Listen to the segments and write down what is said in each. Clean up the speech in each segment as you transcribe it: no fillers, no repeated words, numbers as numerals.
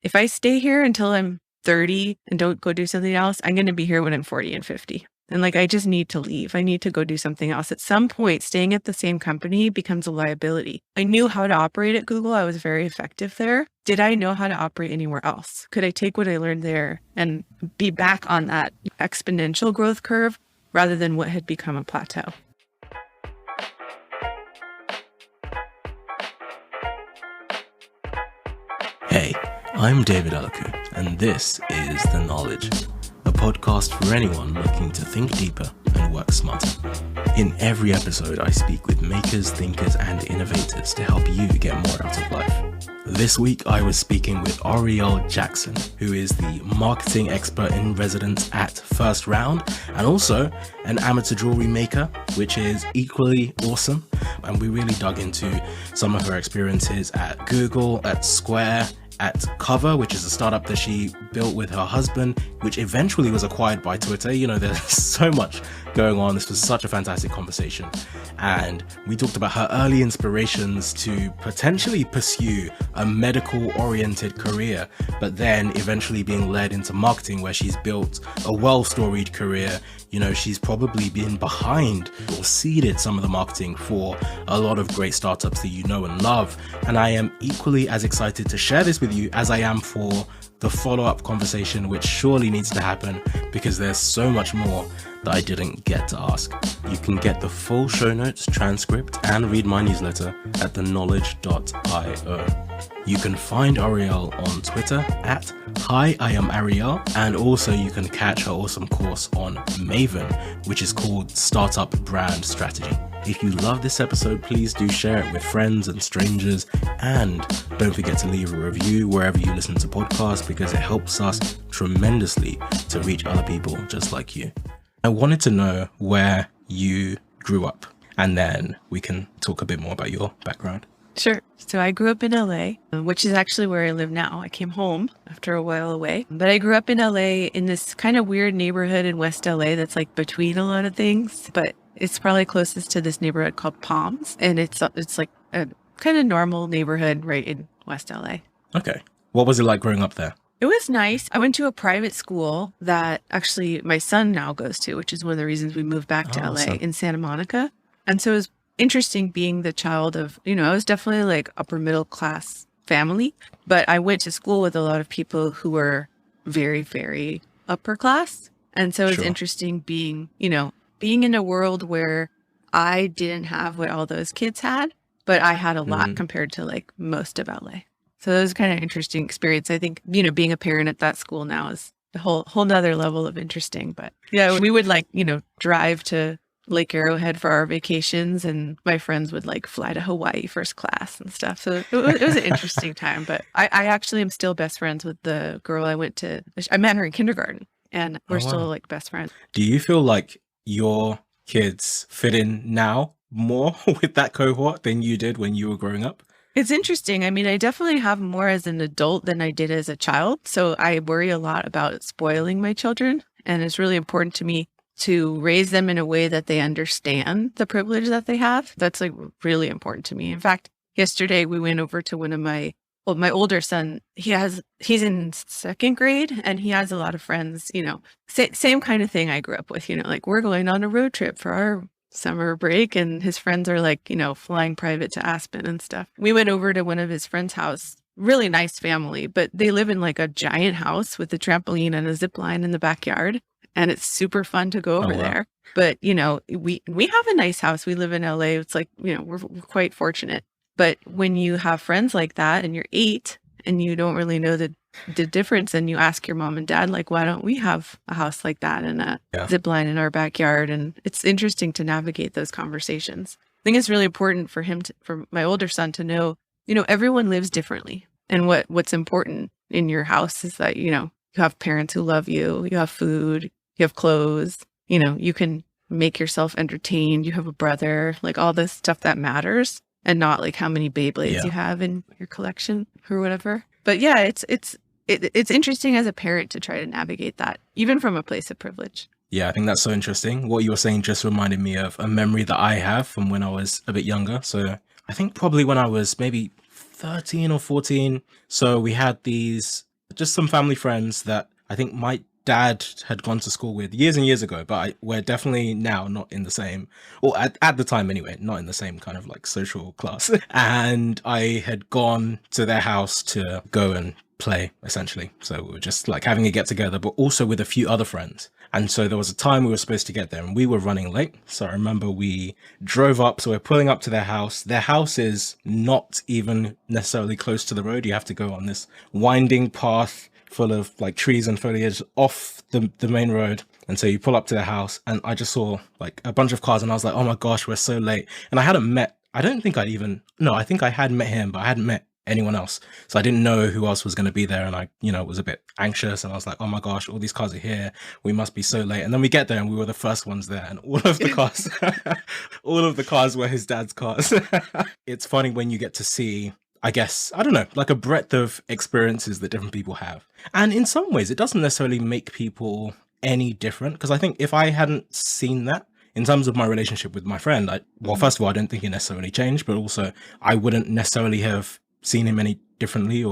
if I stay here until I'm 30 and don't go do something else, I'm going to be here when I'm 40 and 50. And like, I just need to leave. I need to go do something else. At some point, staying at the same company becomes a liability. I knew how to operate at Google. I was very effective there. Did I know how to operate anywhere else? Could I take what I learned there and be back on that exponential growth curve rather than what had become a plateau? Hey, I'm David Elikwu, and this is The Knowledge, a podcast for anyone looking to think deeper and work smarter. In every episode, I speak with makers, thinkers, and innovators to help you get more out of life. This week, I was speaking with Arielle Jackson, who is the marketing expert in residence at First Round, and also an amateur jewelry maker, which is equally awesome. And we really dug into some of her experiences at Google, at Square, at Cover, which is a startup that she built with her husband, which eventually was acquired by Twitter. You know, there's so much going on. This was such a fantastic conversation. And we talked about her early inspirations to potentially pursue a medical-oriented career, but then eventually being led into marketing, where she's built a well-storied career. You know, she's probably been behind or seeded some of the marketing for a lot of great startups that you know and love. And I am equally as excited to share this with you as I am for the follow-up conversation, which surely needs to happen because there's so much more that I didn't get to ask. You can get the full show notes, transcript, and read my newsletter at theknowledge.io. You can find Arielle on Twitter at Hi, I am Arielle, and also you can catch her awesome course on Maven, which is called Startup Brand Strategy. If you love this episode, please do share it with friends and strangers, and don't forget to leave a review wherever you listen to podcasts because it helps us tremendously to reach other people just like you. I wanted to know where you grew up, and then we can talk a bit more about your background. Sure. So I grew up in LA, which is actually where I live now. I came home after a while away, but I grew up in LA in this kind of weird neighborhood in West LA that's like between a lot of things, but it's probably closest to this neighborhood called Palms. And it's like a kind of normal neighborhood right in West LA. Okay. What was it like growing up there? It was nice. I went to a private school that actually my son now goes to, which is one of the reasons we moved back to LA in Santa Monica. And so it was interesting being the child of, I was definitely like upper middle class family, but I went to school with a lot of people who were very, very upper class. And so it's interesting being in a world where I didn't have what all those kids had, but I had a lot compared to like most of LA. So it was kind of interesting experience. I think, being a parent at that school now is a whole nother level of interesting. But yeah, we would drive to Lake Arrowhead for our vacations, and my friends would fly to Hawaii first class and stuff. So it was an interesting time. But I actually am still best friends with the girl I met her in kindergarten, and we're still best friends. Do you feel like your kids fit in now more with that cohort than you did when you were growing up? It's interesting. I mean, I definitely have more as an adult than I did as a child. So I worry a lot about spoiling my children. And it's really important to me to raise them in a way that they understand the privilege that they have. That's really important to me. In fact, yesterday we went over to one of my older son, he's in second grade and he has a lot of friends, same kind of thing I grew up with, we're going on a road trip for our summer break, and his friends are flying private to Aspen and stuff. We went over to one of his friends' house, really nice family, but they live in a giant house with a trampoline and a zip line in the backyard. And it's super fun to go over there. But, we have a nice house. We live in LA. It's we're quite fortunate. But when you have friends like that and you're 8 and you don't really know the difference, and you ask your mom and dad, why don't we have a house like that and a zip line in our backyard? And it's interesting to navigate those conversations. I think it's really important for for my older son to know, everyone lives differently. And what's important in your house is that, you have parents who love you, you have food, you have clothes, you can make yourself entertained, you have a brother, all this stuff that matters, and not how many Beyblades you have in your collection or whatever. But yeah, it's interesting as a parent to try to navigate that, even from a place of privilege. Yeah, I think that's so interesting. What you were saying just reminded me of a memory that I have from when I was a bit younger. So I think probably when I was maybe 13 or 14. So we had these just some family friends that I think my dad had gone to school with years and years ago, but we're definitely now not in the same, or at the time anyway, not in the same kind of like social class. And I had gone to their house to go and play, essentially. So we were just like having a get together, but also with a few other friends. And so there was a time we were supposed to get there and we were running late. So I remember we drove up. So we're pulling up to their house. Their house is not even necessarily close to the road. You have to go on this winding path full of like trees and foliage off the main road. And so you pull up to their house and I just saw like a bunch of cars and I was like, oh my gosh, we're so late. And I hadn't met, I don't think I even, no, I think I had met him, but I hadn't met anyone else. So I didn't know who else was going to be there. And I, was a bit anxious and I was like, oh my gosh, all these cars are here. We must be so late. And then we get there and we were the first ones there and all of the cars, all of the cars were his dad's cars. It's funny when you get to see, I guess, I don't know, like a breadth of experiences that different people have. And in some ways, it doesn't necessarily make people any different. Because I think if I hadn't seen that, in terms of my relationship with my friend, well, first of all, I don't think it necessarily changed, but also I wouldn't necessarily have seen him any differently.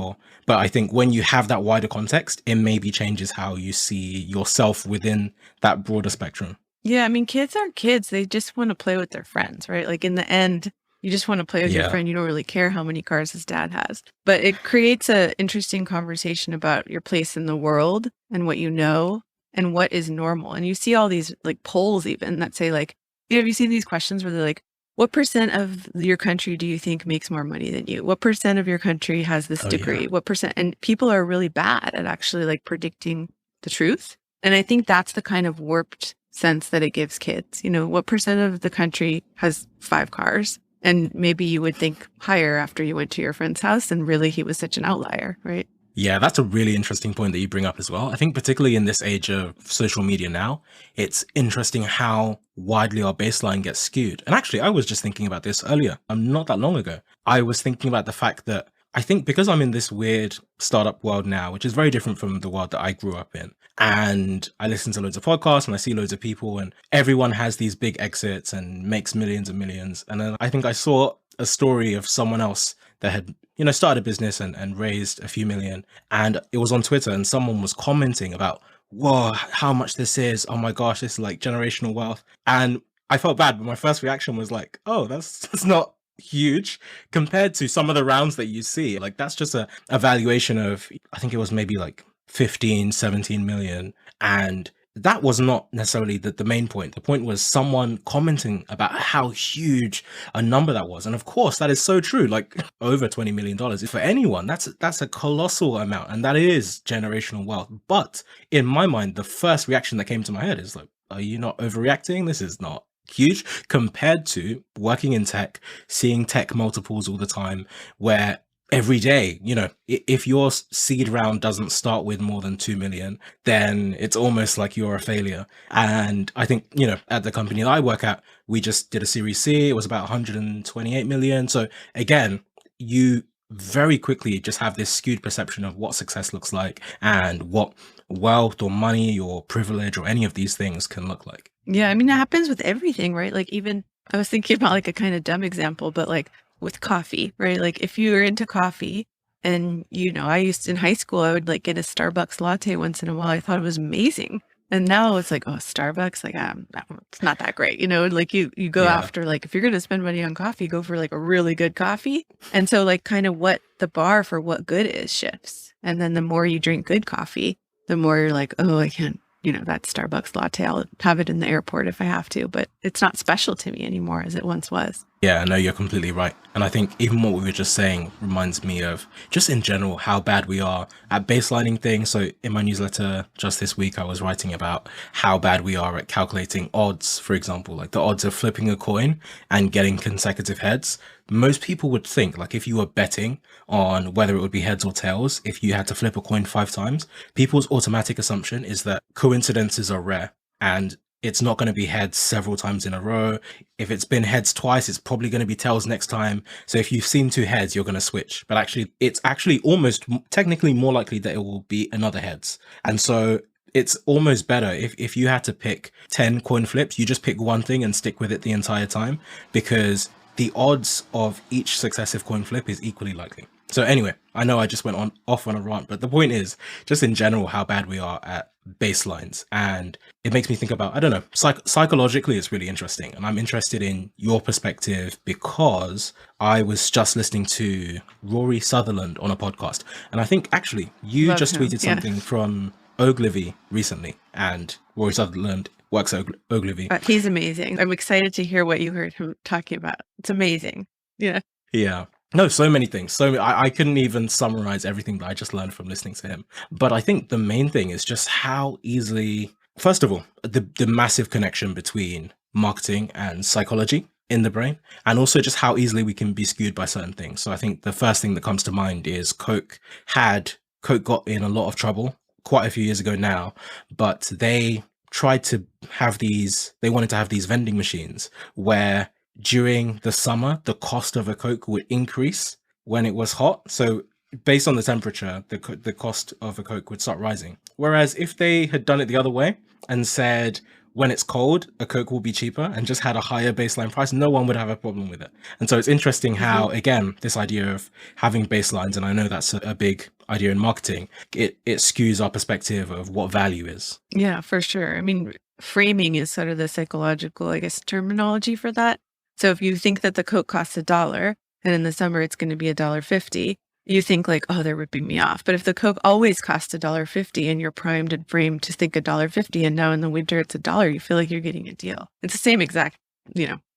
But I think when you have that wider context, it maybe changes how you see yourself within that broader spectrum. Yeah, I mean, kids are kids. They just want to play with their friends, right? Like in the end, you just want to play with your friend. You don't really care how many cars his dad has. But it creates an interesting conversation about your place in the world and what you know and what is normal. And you see all these like polls even that say like, have you seen these questions where they're like, what percent of your country do you think makes more money than you? What percent of your country has this degree? Yeah. What percent? And people are really bad at actually like predicting the truth. And I think that's the kind of warped sense that it gives kids. What percent of the country has 5 cars? And maybe you would think higher after you went to your friend's house, and really he was such an outlier, right? Yeah, that's a really interesting point that you bring up as well. I think particularly in this age of social media now, it's interesting how widely our baseline gets skewed. And actually, I was just thinking about this earlier, not that long ago. I was thinking about the fact that I think because I'm in this weird startup world now, which is very different from the world that I grew up in, and I listen to loads of podcasts and I see loads of people and everyone has these big exits and makes millions and millions. And then I think I saw a story of someone else that had, started a business and raised a few million. And it was on Twitter and someone was commenting about, whoa, how much this is. Oh my gosh, this is like generational wealth. And I felt bad, but my first reaction was like, oh, that's not huge compared to some of the rounds that you see. Like that's just a valuation of, I think it was maybe like 15, 17 million. And that was not necessarily the main point. The point was someone commenting about how huge a number that was. And of course, that is so true. Like over $20 million for anyone, that's a colossal amount. And that is generational wealth. But in my mind, the first reaction that came to my head is like, are you not overreacting? This is not huge compared to working in tech, seeing tech multiples all the time, where every day, if your seed round doesn't start with more than 2 million, then it's almost like you're a failure. And I think, at the company that I work at, we just did a Series C. It was about 128 million. So again, you very quickly just have this skewed perception of what success looks like and what wealth or money or privilege or any of these things can look like. Yeah, I mean, that happens with everything, right? Like even, I was thinking about like a kind of dumb example, but like with coffee, right? Like if you were into coffee and, I used in high school, I would like get a Starbucks latte once in a while. I thought it was amazing. And now it's like, oh, Starbucks, like, it's not that great. Like you go after, like, if you're going to spend money on coffee, go for like a really good coffee. And so like kind of what the bar for what good is shifts. And then the more you drink good coffee, the more you're like, oh, I can't, that Starbucks latte, I'll have it in the airport if I have to, but it's not special to me anymore as it once was. Yeah, no, you're completely right. And I think even what we were just saying reminds me of just in general how bad we are at baselining things. So in my newsletter just this week, I was writing about how bad we are at calculating odds, for example, like the odds of flipping a coin and getting consecutive heads. Most people would think like if you were betting on whether it would be heads or tails, if you had to flip a coin 5 times, people's automatic assumption is that coincidences are rare and it's not going to be heads several times in a row. If it's been heads twice, it's probably going to be tails next time. So if you've seen 2 heads, you're going to switch. But actually, it's actually almost technically more likely that it will be another heads. And so it's almost better if you had to pick 10 coin flips, you just pick one thing and stick with it the entire time, because the odds of each successive coin flip is equally likely. So anyway, I know I just went off on a rant, but the point is just in general how bad we are at baselines. And it makes me think about, I don't know, psychologically, it's really interesting. And I'm interested in your perspective because I was just listening to Rory Sutherland on a podcast. And I think actually you Love just him. tweeted Yeah. something from Ogilvy recently, and Rory Sutherland works at Ogilvy. He's amazing. I'm excited to hear what you heard him talking about. It's amazing. Yeah. Yeah. No, so many things. I couldn't even summarize everything that I just learned from listening to him. But I think the main thing is just how easily, first of all, the massive connection between marketing and psychology in the brain, and also just how easily we can be skewed by certain things. So I think the first thing that comes to mind is Coke got in a lot of trouble quite a few years ago now, but they tried to have they wanted to have these vending machines where during the summer, the cost of a Coke would increase when it was hot. So based on the temperature, the cost of a Coke would start rising. Whereas if they had done it the other way and said, when it's cold, a Coke will be cheaper and just had a higher baseline price, no one would have a problem with it. And so it's interesting how, again, this idea of having baselines, and I know that's a big idea in marketing, it skews our perspective of what value is. Yeah, for sure. I mean, framing is sort of the psychological, I guess, terminology for that. So if you think that the Coke costs $1 and in the summer it's going to be $1.50, you think like, oh, they're ripping me off. But if the Coke always costs $1.50 and you're primed and framed to think $1.50 and now in the winter it's $1, you feel like you're getting a deal. It's the same exact,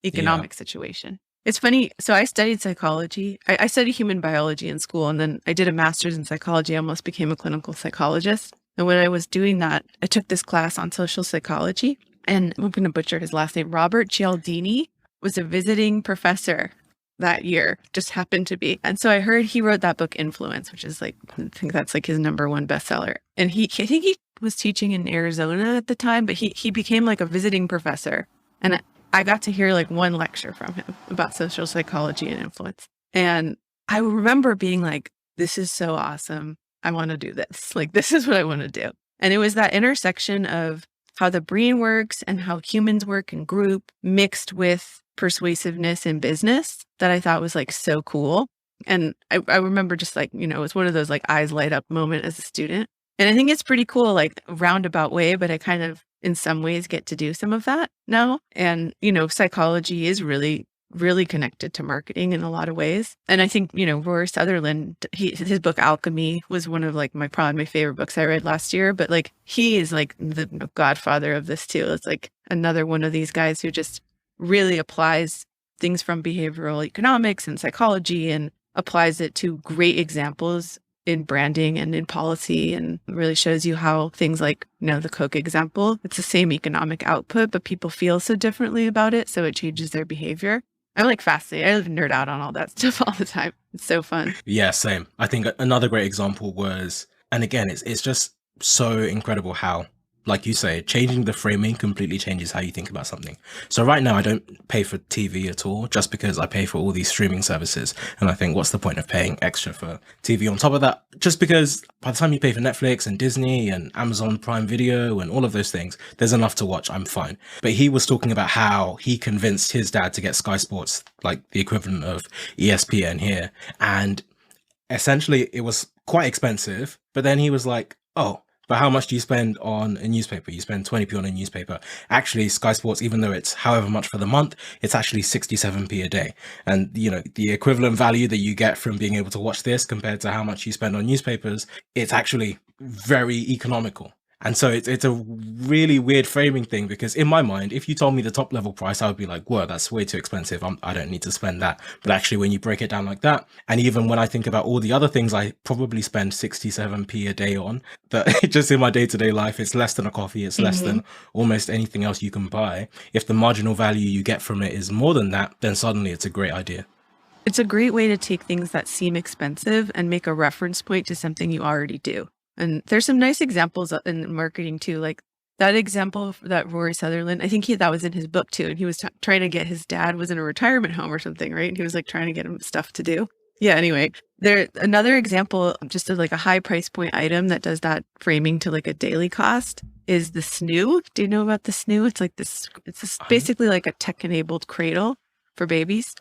economic situation. It's funny. So I studied psychology. I studied human biology in school, and then I did a master's in psychology. I almost became a clinical psychologist. And when I was doing that, I took this class on social psychology, and I'm going to butcher his last name. Robert Cialdini was a visiting professor that year, just happened to be. And so I heard he wrote that book, Influence, which is like, I think that's like his #1 bestseller. And I think he was teaching in Arizona at the time, but he became like a visiting professor. And I got to hear like one lecture from him about social psychology and influence. And I remember being like, this is so awesome. I want to do this. Like, this is what I want to do. And it was that intersection of how the brain works and how humans work in group mixed with persuasiveness in business that I thought was like so cool. And I remember just like, it was one of those like eyes light up moment as a student. And I think it's pretty cool, like roundabout way, but I kind of in some ways get to do some of that now. And, psychology is really, really connected to marketing in a lot of ways. And I think, Rory Sutherland, his book Alchemy was one of like probably my favorite books I read last year, but like he is like the godfather of this too. It's like another one of these guys who just really applies things from behavioral economics and psychology and applies it to great examples in branding and in policy, and really shows you how things like, the Coke example, it's the same economic output, but people feel so differently about it. So it changes their behavior. I'm like fascinated. I nerd out on all that stuff all the time. It's so fun. Yeah, same. I think another great example was, and again, it's just so incredible how, like you say, changing the framing completely changes how you think about something. So right now I don't pay for TV at all, just because I pay for all these streaming services. And I think, what's the point of paying extra for TV on top of that? Just because by the time you pay for Netflix and Disney and Amazon Prime Video and all of those things, there's enough to watch. I'm fine. But he was talking about how he convinced his dad to get Sky Sports, like the equivalent of ESPN here. And essentially it was quite expensive. But then he was like, oh, but how much do you spend on a newspaper? You spend 20p on a newspaper. Actually, Sky Sports, even though it's however much for the month, it's actually 67p a day. And, the equivalent value that you get from being able to watch this compared to how much you spend on newspapers, it's actually very economical. And so it's a really weird framing thing, because in my mind, if you told me the top level price, I would be like, whoa, that's way too expensive. I don't need to spend that. But actually, when you break it down like that, and even when I think about all the other things I probably spend 67p a day on, that just in my day-to-day life, it's less than a coffee. It's less than almost anything else you can buy. If the marginal value you get from it is more than that, then suddenly it's a great idea. It's a great way to take things that seem expensive and make a reference point to something you already do. And there's some nice examples in marketing too, like that example that Rory Sutherland, I think that was in his book too. And he was trying to get his dad was in a retirement home or something, right? And he was like trying to get him stuff to do. Yeah. Anyway, another example, just of like a high price point item that does that framing to like a daily cost is the snoo. Do you know about the snoo? It's like basically like a tech enabled cradle for babies.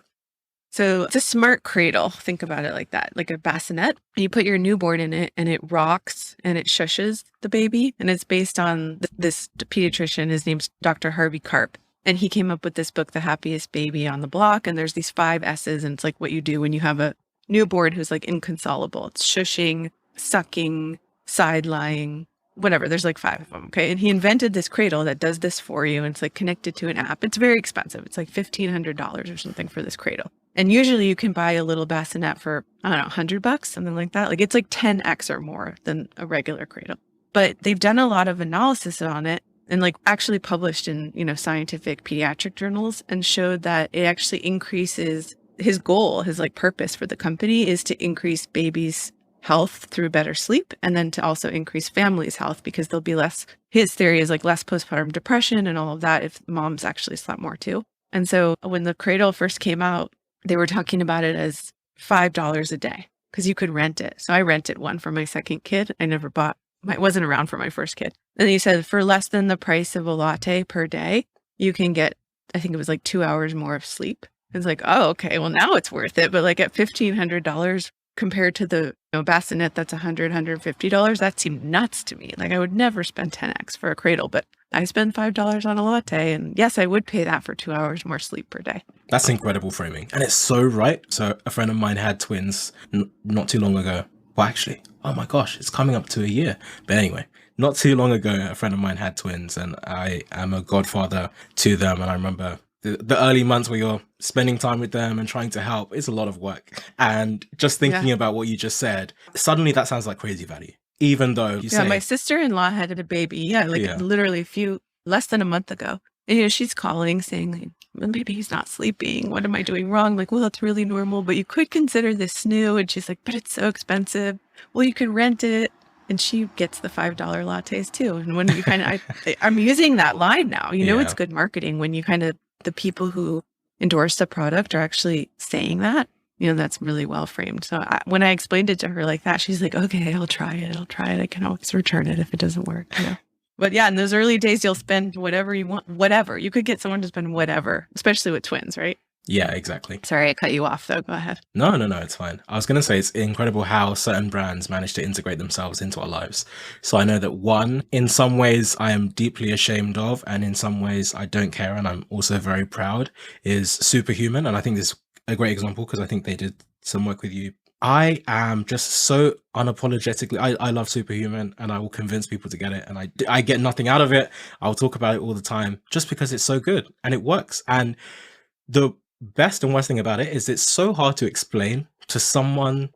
So it's a smart cradle. Think about it like that, like a bassinet. You put your newborn in it and it rocks and it shushes the baby. And it's based on this pediatrician. His name's Dr. Harvey Karp. And he came up with this book, The Happiest Baby on the Block. And there's these 5 S's. And it's like what you do when you have a newborn who's like inconsolable. It's shushing, sucking, side lying, whatever. There's like 5 of them. Okay. And he invented this cradle that does this for you. And it's like connected to an app. It's very expensive. It's like $1,500 or something for this cradle. And usually you can buy a little bassinet for, I don't know, $100, something like that. Like it's like 10x or more than a regular cradle. But they've done a lot of analysis on it and like actually published in, scientific pediatric journals and showed that it actually increases his goal, his like purpose for the company is to increase babies' health through better sleep and then to also increase families' health because there'll be less, his theory is like less postpartum depression and all of that if moms actually slept more too. And so when the cradle first came out, they were talking about it as $5 a day because you could rent it. So I rented one for my second kid. I never bought, I wasn't around for my first kid. And he said for less than the price of a latte per day, you can get, I think it was like 2 hours more of sleep. It's like, oh, okay, well now it's worth it. But like at $1,500 compared to the bassinet that's $100, $150, that seemed nuts to me. Like I would never spend 10x for a cradle, but I spend $5 on a latte. And yes, I would pay that for 2 hours more sleep per day. That's incredible framing. And it's so right. So a friend of mine had twins not too long ago. Well, actually, oh my gosh, it's coming up to a year. But anyway, not too long ago, a friend of mine had twins and I am a godfather to them. And I remember the early months where you're spending time with them and trying to help, it's a lot of work. And just thinking about what you just said, suddenly that sounds like crazy value. Even though you say... my sister-in-law had a baby, literally less than a month ago. And she's calling saying, like, well, maybe he's not sleeping. What am I doing wrong? Like, well, that's really normal, but you could consider this new. And she's like, but it's so expensive. Well, you can rent it. And she gets the $5 lattes too. And when you kind of, I'm using that line now, it's good marketing when you kind of, the people who endorse the product are actually saying that, that's really well framed. So when I explained it to her like that, she's like, okay, I'll try it. I can always return it if it doesn't work. But yeah, in those early days, you'll spend whatever you want, whatever. You could get someone to spend whatever, especially with twins, right? Yeah, exactly. Sorry, I cut you off though. Go ahead. No, it's fine. I was going to say it's incredible how certain brands manage to integrate themselves into our lives. So I know that one, in some ways I am deeply ashamed of, and in some ways I don't care, and I'm also very proud, is Superhuman. And I think this is a great example because I think they did some work with you. I am just so unapologetically, I love Superhuman and I will convince people to get it. And I get nothing out of it. I'll talk about it all the time just because it's so good and it works. And the best and worst thing about it is it's so hard to explain to someone,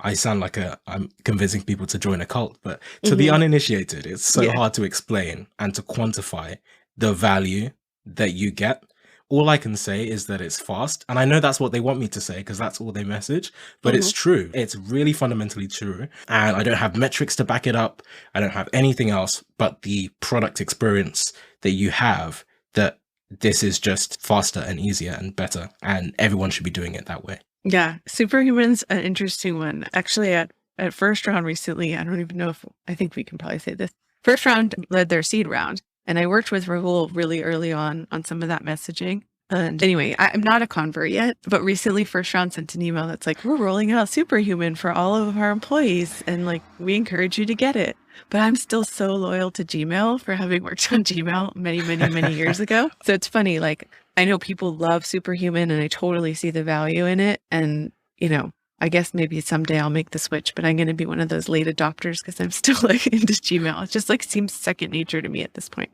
I sound like I'm convincing people to join a cult, but to the uninitiated, it's so hard to explain and to quantify the value that you get. All I can say is that it's fast. And I know that's what they want me to say because that's all they message, but it's true. It's really fundamentally true. And I don't have metrics to back it up. I don't have anything else but the product experience that you have, that this is just faster and easier and better. And everyone should be doing it that way. Yeah. Superhuman's an interesting one. Actually, at first round recently, I don't even know I think we can probably say this. First round led their seed round. And I worked with Rahul really early on some of that messaging. And anyway, I'm not a convert yet, but recently First Round sent an email that's like, we're rolling out Superhuman for all of our employees. And like, we encourage you to get it. But I'm still so loyal to Gmail for having worked on Gmail many, many, many years ago. So it's funny, like, I know people love Superhuman and I totally see the value in it. And, I guess maybe someday I'll make the switch, but I'm going to be one of those late adopters because I'm still like into Gmail. It just like seems second nature to me at this point.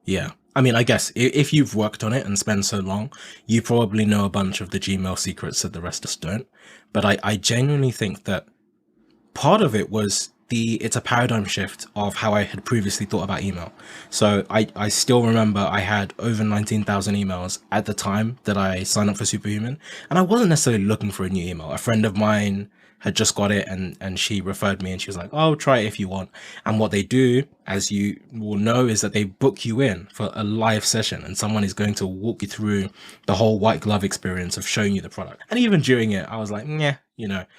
Yeah. I mean, I guess if you've worked on it and spent so long, you probably know a bunch of the Gmail secrets that the rest of us don't. But I genuinely think that part of it was it's a paradigm shift of how I had previously thought about email. So I still remember I had over 19,000 emails at the time that I signed up for Superhuman. And I wasn't necessarily looking for a new email. A friend of mine had just got it and she referred me and she was like, oh, try it if you want. And what they do, as you will know, is that they book you in for a live session and someone is going to walk you through the whole white glove experience of showing you the product. And even during it, I was like, yeah,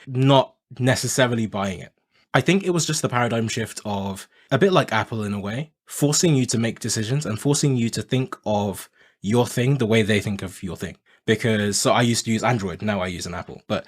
not necessarily buying it. I think it was just the paradigm shift of a bit like Apple in a way, forcing you to make decisions and forcing you to think of your thing the way they think of your thing. because so I used to use Android, now I use an Apple, but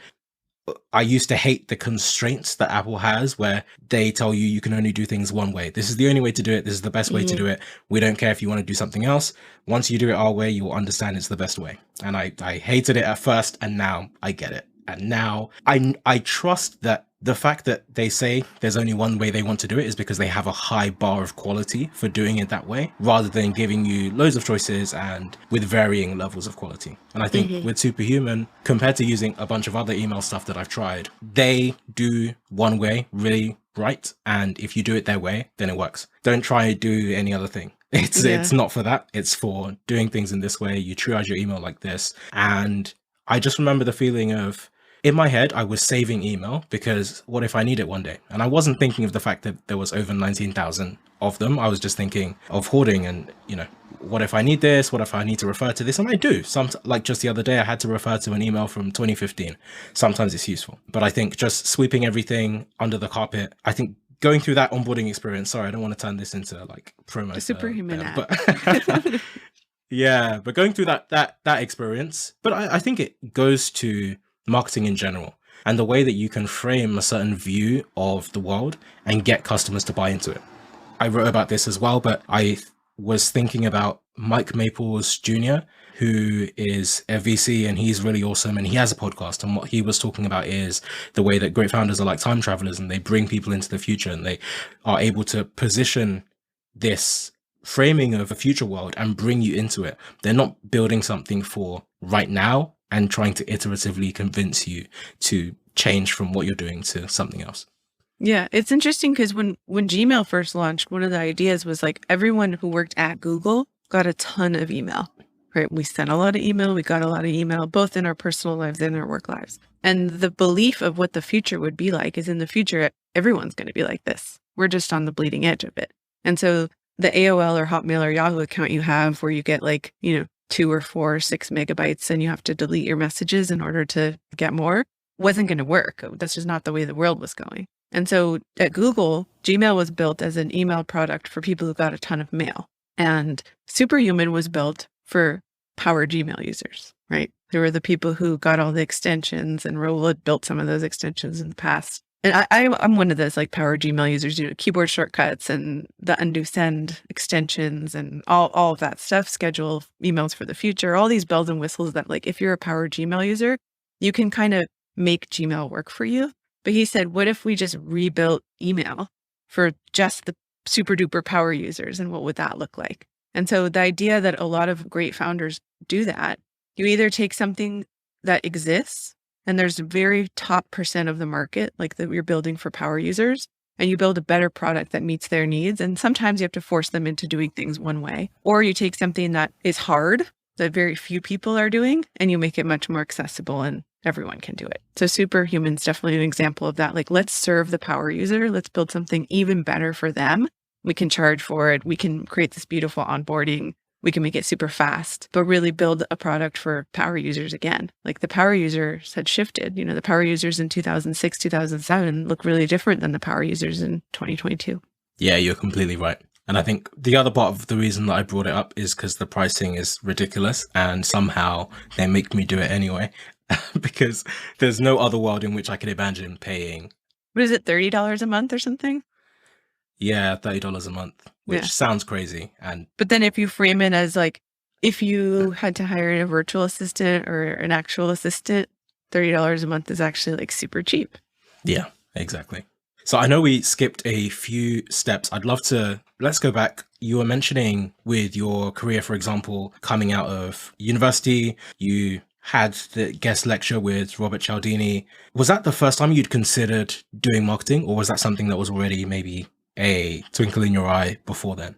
I used to hate the constraints that Apple has where they tell you you can only do things one way. This is the only way to do it. This is the best way to do it. We don't care if you want to do something else. Once you do it our way, you'll understand it's the best way. And I hated it at first, and now I get it. And now I trust that the fact that they say there's only one way they want to do it is because they have a high bar of quality for doing it that way, rather than giving you loads of choices and with varying levels of quality. And I think with Superhuman, compared to using a bunch of other email stuff that I've tried, they do one way really right. And if you do it their way, then it works. Don't try to do any other thing. It's not for that. It's for doing things in this way. You triage your email like this. And I just remember the feeling of, in my head, I was saving email because what if I need it one day? And I wasn't thinking of the fact that there was over 19,000 of them. I was just thinking of hoarding and, what if I need this? What if I need to refer to this? And I do. Like just the other day, I had to refer to an email from 2015. Sometimes it's useful. But I think just sweeping everything under the carpet, I think going through that onboarding experience, sorry, I don't want to turn this into like promo. Superhuman ad. But yeah, but going through that experience, but I think it goes to marketing in general and the way that you can frame a certain view of the world and get customers to buy into it. I wrote about this as well, but I was thinking about Mike Maples Jr., who is a VC, and he's really awesome, and he has a podcast, and what he was talking about is the way that great founders are like time travelers, and they bring people into the future, and they are able to position this framing of a future world and bring you into it. They're not building something for right now and trying to iteratively convince you to change from what you're doing to something else. Yeah, it's interesting because when Gmail first launched, one of the ideas was like everyone who worked at Google got a ton of email, right? We sent a lot of email, we got a lot of email, both in our personal lives and our work lives. And the belief of what the future would be like is in the future, everyone's going to be like this. We're just on the bleeding edge of it. And so the AOL or Hotmail or Yahoo account you have where you get 2 or 4 or 6 megabytes and you have to delete your messages in order to get more wasn't going to work. That's just not the way the world was going. And so at Google, Gmail was built as an email product for people who got a ton of mail. And Superhuman was built for power Gmail users, right? There were the people who got all the extensions, and Raul had built some of those extensions in the past. And I'm one of those power Gmail users, keyboard shortcuts and the undo send extensions and all of that stuff, schedule emails for the future, all these bells and whistles that if you're a power Gmail user, you can kind of make Gmail work for you. But he said, what if we just rebuilt email for just the super duper power users, and what would that look like? And so the idea that a lot of great founders do that, you either take something that exists and there's a very top % of the market, that you're building for power users, and you build a better product that meets their needs. And sometimes you have to force them into doing things one way, or you take something that is hard that very few people are doing and you make it much more accessible and everyone can do it. So Superhuman's definitely an example of that. Let's serve the power user. Let's build something even better for them. We can charge for it. We can create this beautiful onboarding. We can make it super fast, but really build a product for power users again. The power users had shifted. The power users in 2006, 2007 look really different than the power users in 2022. Yeah, you're completely right. And I think the other part of the reason that I brought it up is because the pricing is ridiculous and somehow they make me do it anyway. Because there's no other world in which I could imagine paying. What is it, $30 a month or something? Yeah, $30 a month, which sounds crazy. But then if you frame it as if you had to hire a virtual assistant or an actual assistant, $30 a month is actually super cheap. Yeah, exactly. So I know we skipped a few steps. Let's go back. You were mentioning with your career, for example, coming out of university, you had the guest lecture with Robert Cialdini. Was that the first time you'd considered doing marketing, or was that something that was already maybe a twinkle in your eye before then?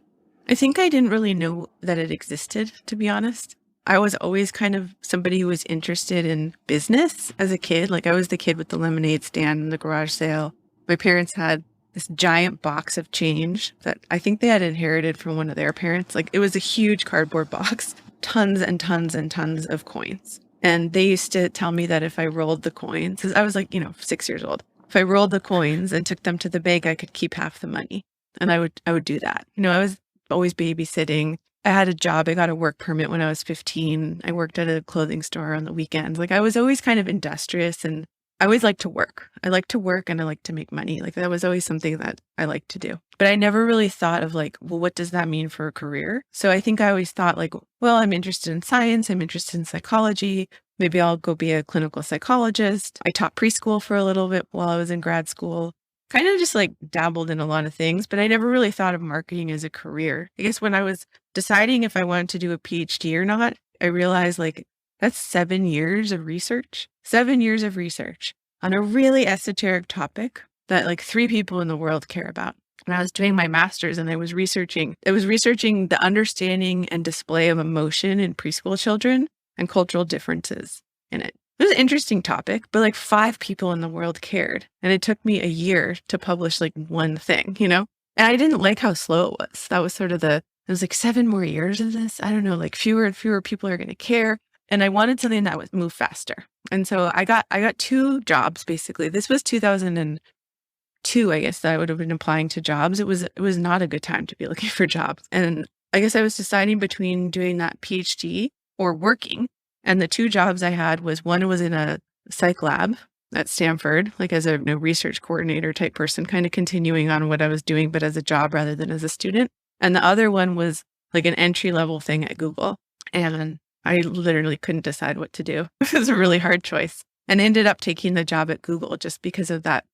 I think I didn't really know that it existed, to be honest. I was always kind of somebody who was interested in business as a kid. I was the kid with the lemonade stand and the garage sale. My parents had this giant box of change that I think they had inherited from one of their parents. It was a huge cardboard box, tons and tons and tons of coins. And they used to tell me that if I rolled the coins, because I was 6 years old, if I rolled the coins and took them to the bank, I could keep half the money. And I would do that. I was always babysitting. I had a job. I got a work permit when I was 15. I worked at a clothing store on the weekends. Like I was always kind of industrious, and I always liked to work. I like to work and I like to make money. Like that was always something that I liked to do. But I never really thought of like, well, what does that mean for a career? So I think I always thought like, well, I'm interested in science. I'm interested in psychology. Maybe I'll go be a clinical psychologist. I taught preschool for a little bit while I was in grad school. Kind of just like dabbled in a lot of things, but I never really thought of marketing as a career. I guess when I was deciding if I wanted to do a PhD or not, I realized like that's 7 years of research, 7 years of research on a really esoteric topic that like 3 people in the world care about. And I was doing my master's and I was researching the understanding and display of emotion in preschool children and cultural differences in it. It was an interesting topic, but like 5 people in the world cared. And it took me a year to publish like one thing, you know? And I didn't like how slow it was. That was sort of it was like 7 more years of this. I don't know, like fewer and fewer people are going to care. And I wanted something that would move faster. And so I got 2 jobs basically. This was 2002, I guess, that I would have been applying to jobs. It was not a good time to be looking for jobs. And I guess I was deciding between doing that PhD or working. And the 2 jobs I had one was in a psych lab at Stanford, like as a research coordinator type person, kind of continuing on what I was doing, but as a job rather than as a student. And the other one was like an entry level thing at Google. And I literally couldn't decide what to do. It was a really hard choice, and ended up taking the job at Google just because of that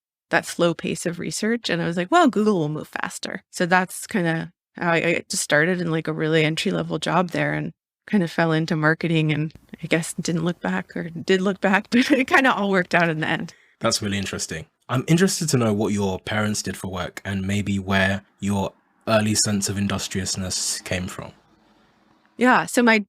slow pace of research. And I was like, well, Google will move faster. So that's kind of how I just started in like a really entry level job there, and kind of fell into marketing, and I guess didn't look back, or did look back, but it kind of all worked out in the end. That's really interesting. I'm interested to know what your parents did for work and maybe where your early sense of industriousness came from. Yeah. So my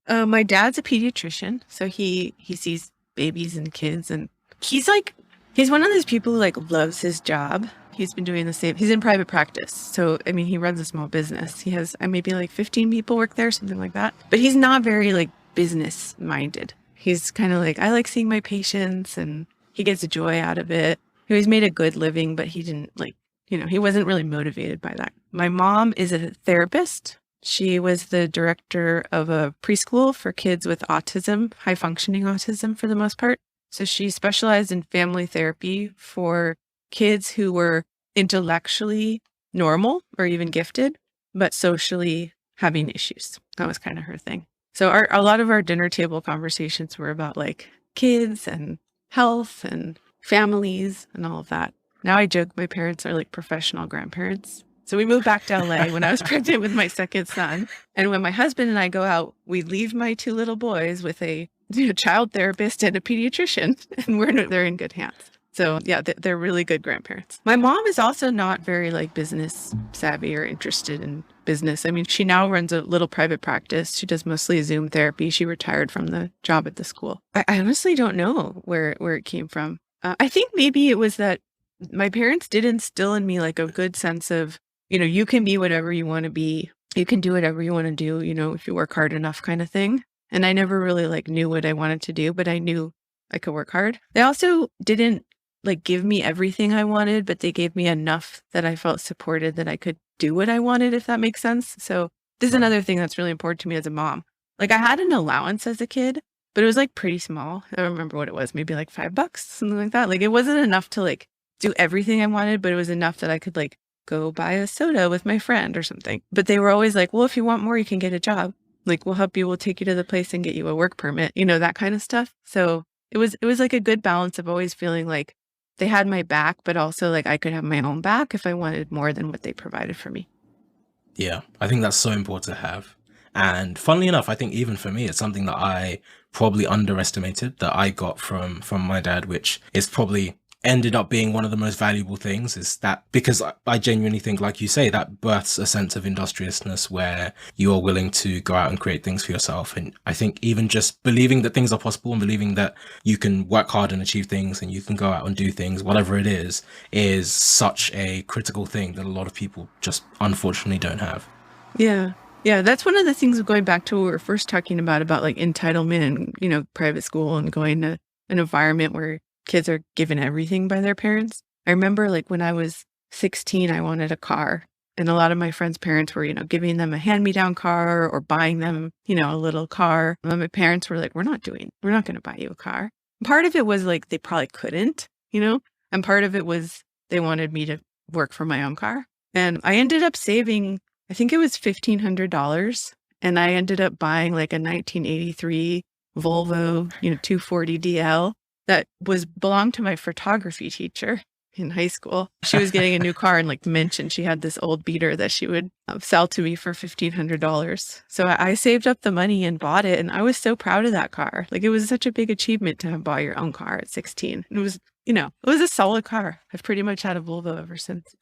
dad's a pediatrician. So he sees babies and kids, and he's one of those people who like loves his job. He's been doing the same. He's in private practice. So, I mean, he runs a small business. He has maybe like 15 people work there, something like that. But he's not very like business minded. He's kind of like, I like seeing my patients, and he gets a joy out of it. He's made a good living, but he didn't like, he wasn't really motivated by that. My mom is a therapist. She was the director of a preschool for kids with autism, high functioning autism for the most part. So she specialized in family therapy for kids who were intellectually normal or even gifted, but socially having issues. That was kind of her thing. So a lot of our dinner table conversations were about like kids and health and families and all of that. Now I joke my parents are like professional grandparents. So we moved back to LA when I was pregnant with my second son. And when my husband and I go out, we leave my 2 little boys with a child therapist and a pediatrician, and they're in good hands. So yeah, they're really good grandparents. My mom is also not very like business savvy or interested in business. I mean, she now runs a little private practice. She does mostly Zoom therapy. She retired from the job at the school. I honestly don't know where it came from. I think maybe it was that my parents did instill in me like a good sense of, you can be whatever you want to be. You can do whatever you want to do, if you work hard enough kind of thing. And I never really like knew what I wanted to do, but I knew I could work hard. They also didn't like give me everything I wanted, but they gave me enough that I felt supported that I could do what I wanted, if that makes sense. So this is another thing that's really important to me as a mom. Like I had an allowance as a kid, but it was like pretty small. I don't remember what it was, maybe like $5, something like that. Like it wasn't enough to like do everything I wanted, but it was enough that I could like go buy a soda with my friend or something. But they were always like, well, if you want more, you can get a job. Like we'll help you, we'll take you to the place and get you a work permit, that kind of stuff. So it was like a good balance of always feeling like they had my back, but also like I could have my own back if I wanted more than what they provided for me. Yeah, I think that's so important to have. And funnily enough, I think even for me, it's something that I probably underestimated that I got from my dad, which is probably ended up being one of the most valuable things, is that because I genuinely think, like you say, that births a sense of industriousness where you are willing to go out and create things for yourself. And I think even just believing that things are possible and believing that you can work hard and achieve things and you can go out and do things, whatever it is such a critical thing that a lot of people just unfortunately don't have. Yeah. Yeah, that's one of the things of going back to what we were first talking about like entitlement and, private school and going to an environment where kids are given everything by their parents. I remember like when I was 16, I wanted a car. And a lot of my friends' parents were, giving them a hand-me-down car or buying them, a little car. And my parents were like, we're not going to buy you a car. Part of it was like they probably couldn't, and part of it was they wanted me to work for my own car. And I ended up saving, I think it was $1,500. And I ended up buying like a 1983 Volvo, 240 DL that belonged to my photography teacher in high school. She was getting a new car and like mentioned she had this old beater that she would sell to me for $1,500. So I saved up the money and bought it. And I was so proud of that car. Like it was such a big achievement to have bought your own car at 16. It was, it was a solid car. I've pretty much had a Volvo ever since.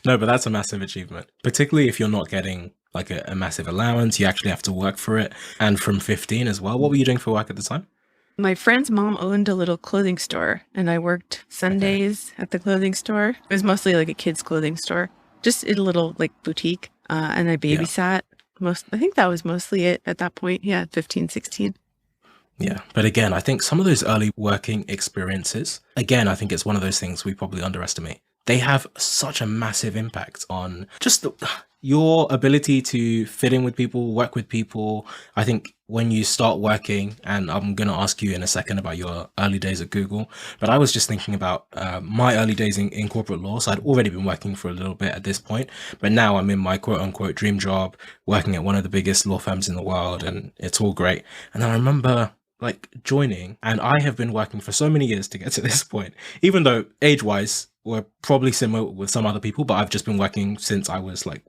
No, but that's a massive achievement, particularly if you're not getting like a massive allowance. You actually have to work for it. And from 15 as well. What were you doing for work at the time? My friend's mom owned a little clothing store, and I worked Sundays at the clothing store. It was mostly like a kid's clothing store, just a little like boutique. And I babysat. I think that was mostly it at that point. Yeah, 15, 16. Yeah. But again, I think some of those early working experiences, again, I think it's one of those things we probably underestimate. They have such a massive impact on just your ability to fit in with people, work with people. I think when you start working, and I'm going to ask you in a second about your early days at Google, but I was just thinking about my early days in corporate law. So I'd already been working for a little bit at this point, but now I'm in my quote unquote dream job, working at one of the biggest law firms in the world, and it's all great. And then I remember like joining, and I have been working for so many years to get to this point, even though age-wise we're probably similar with some other people, but I've just been working since I was like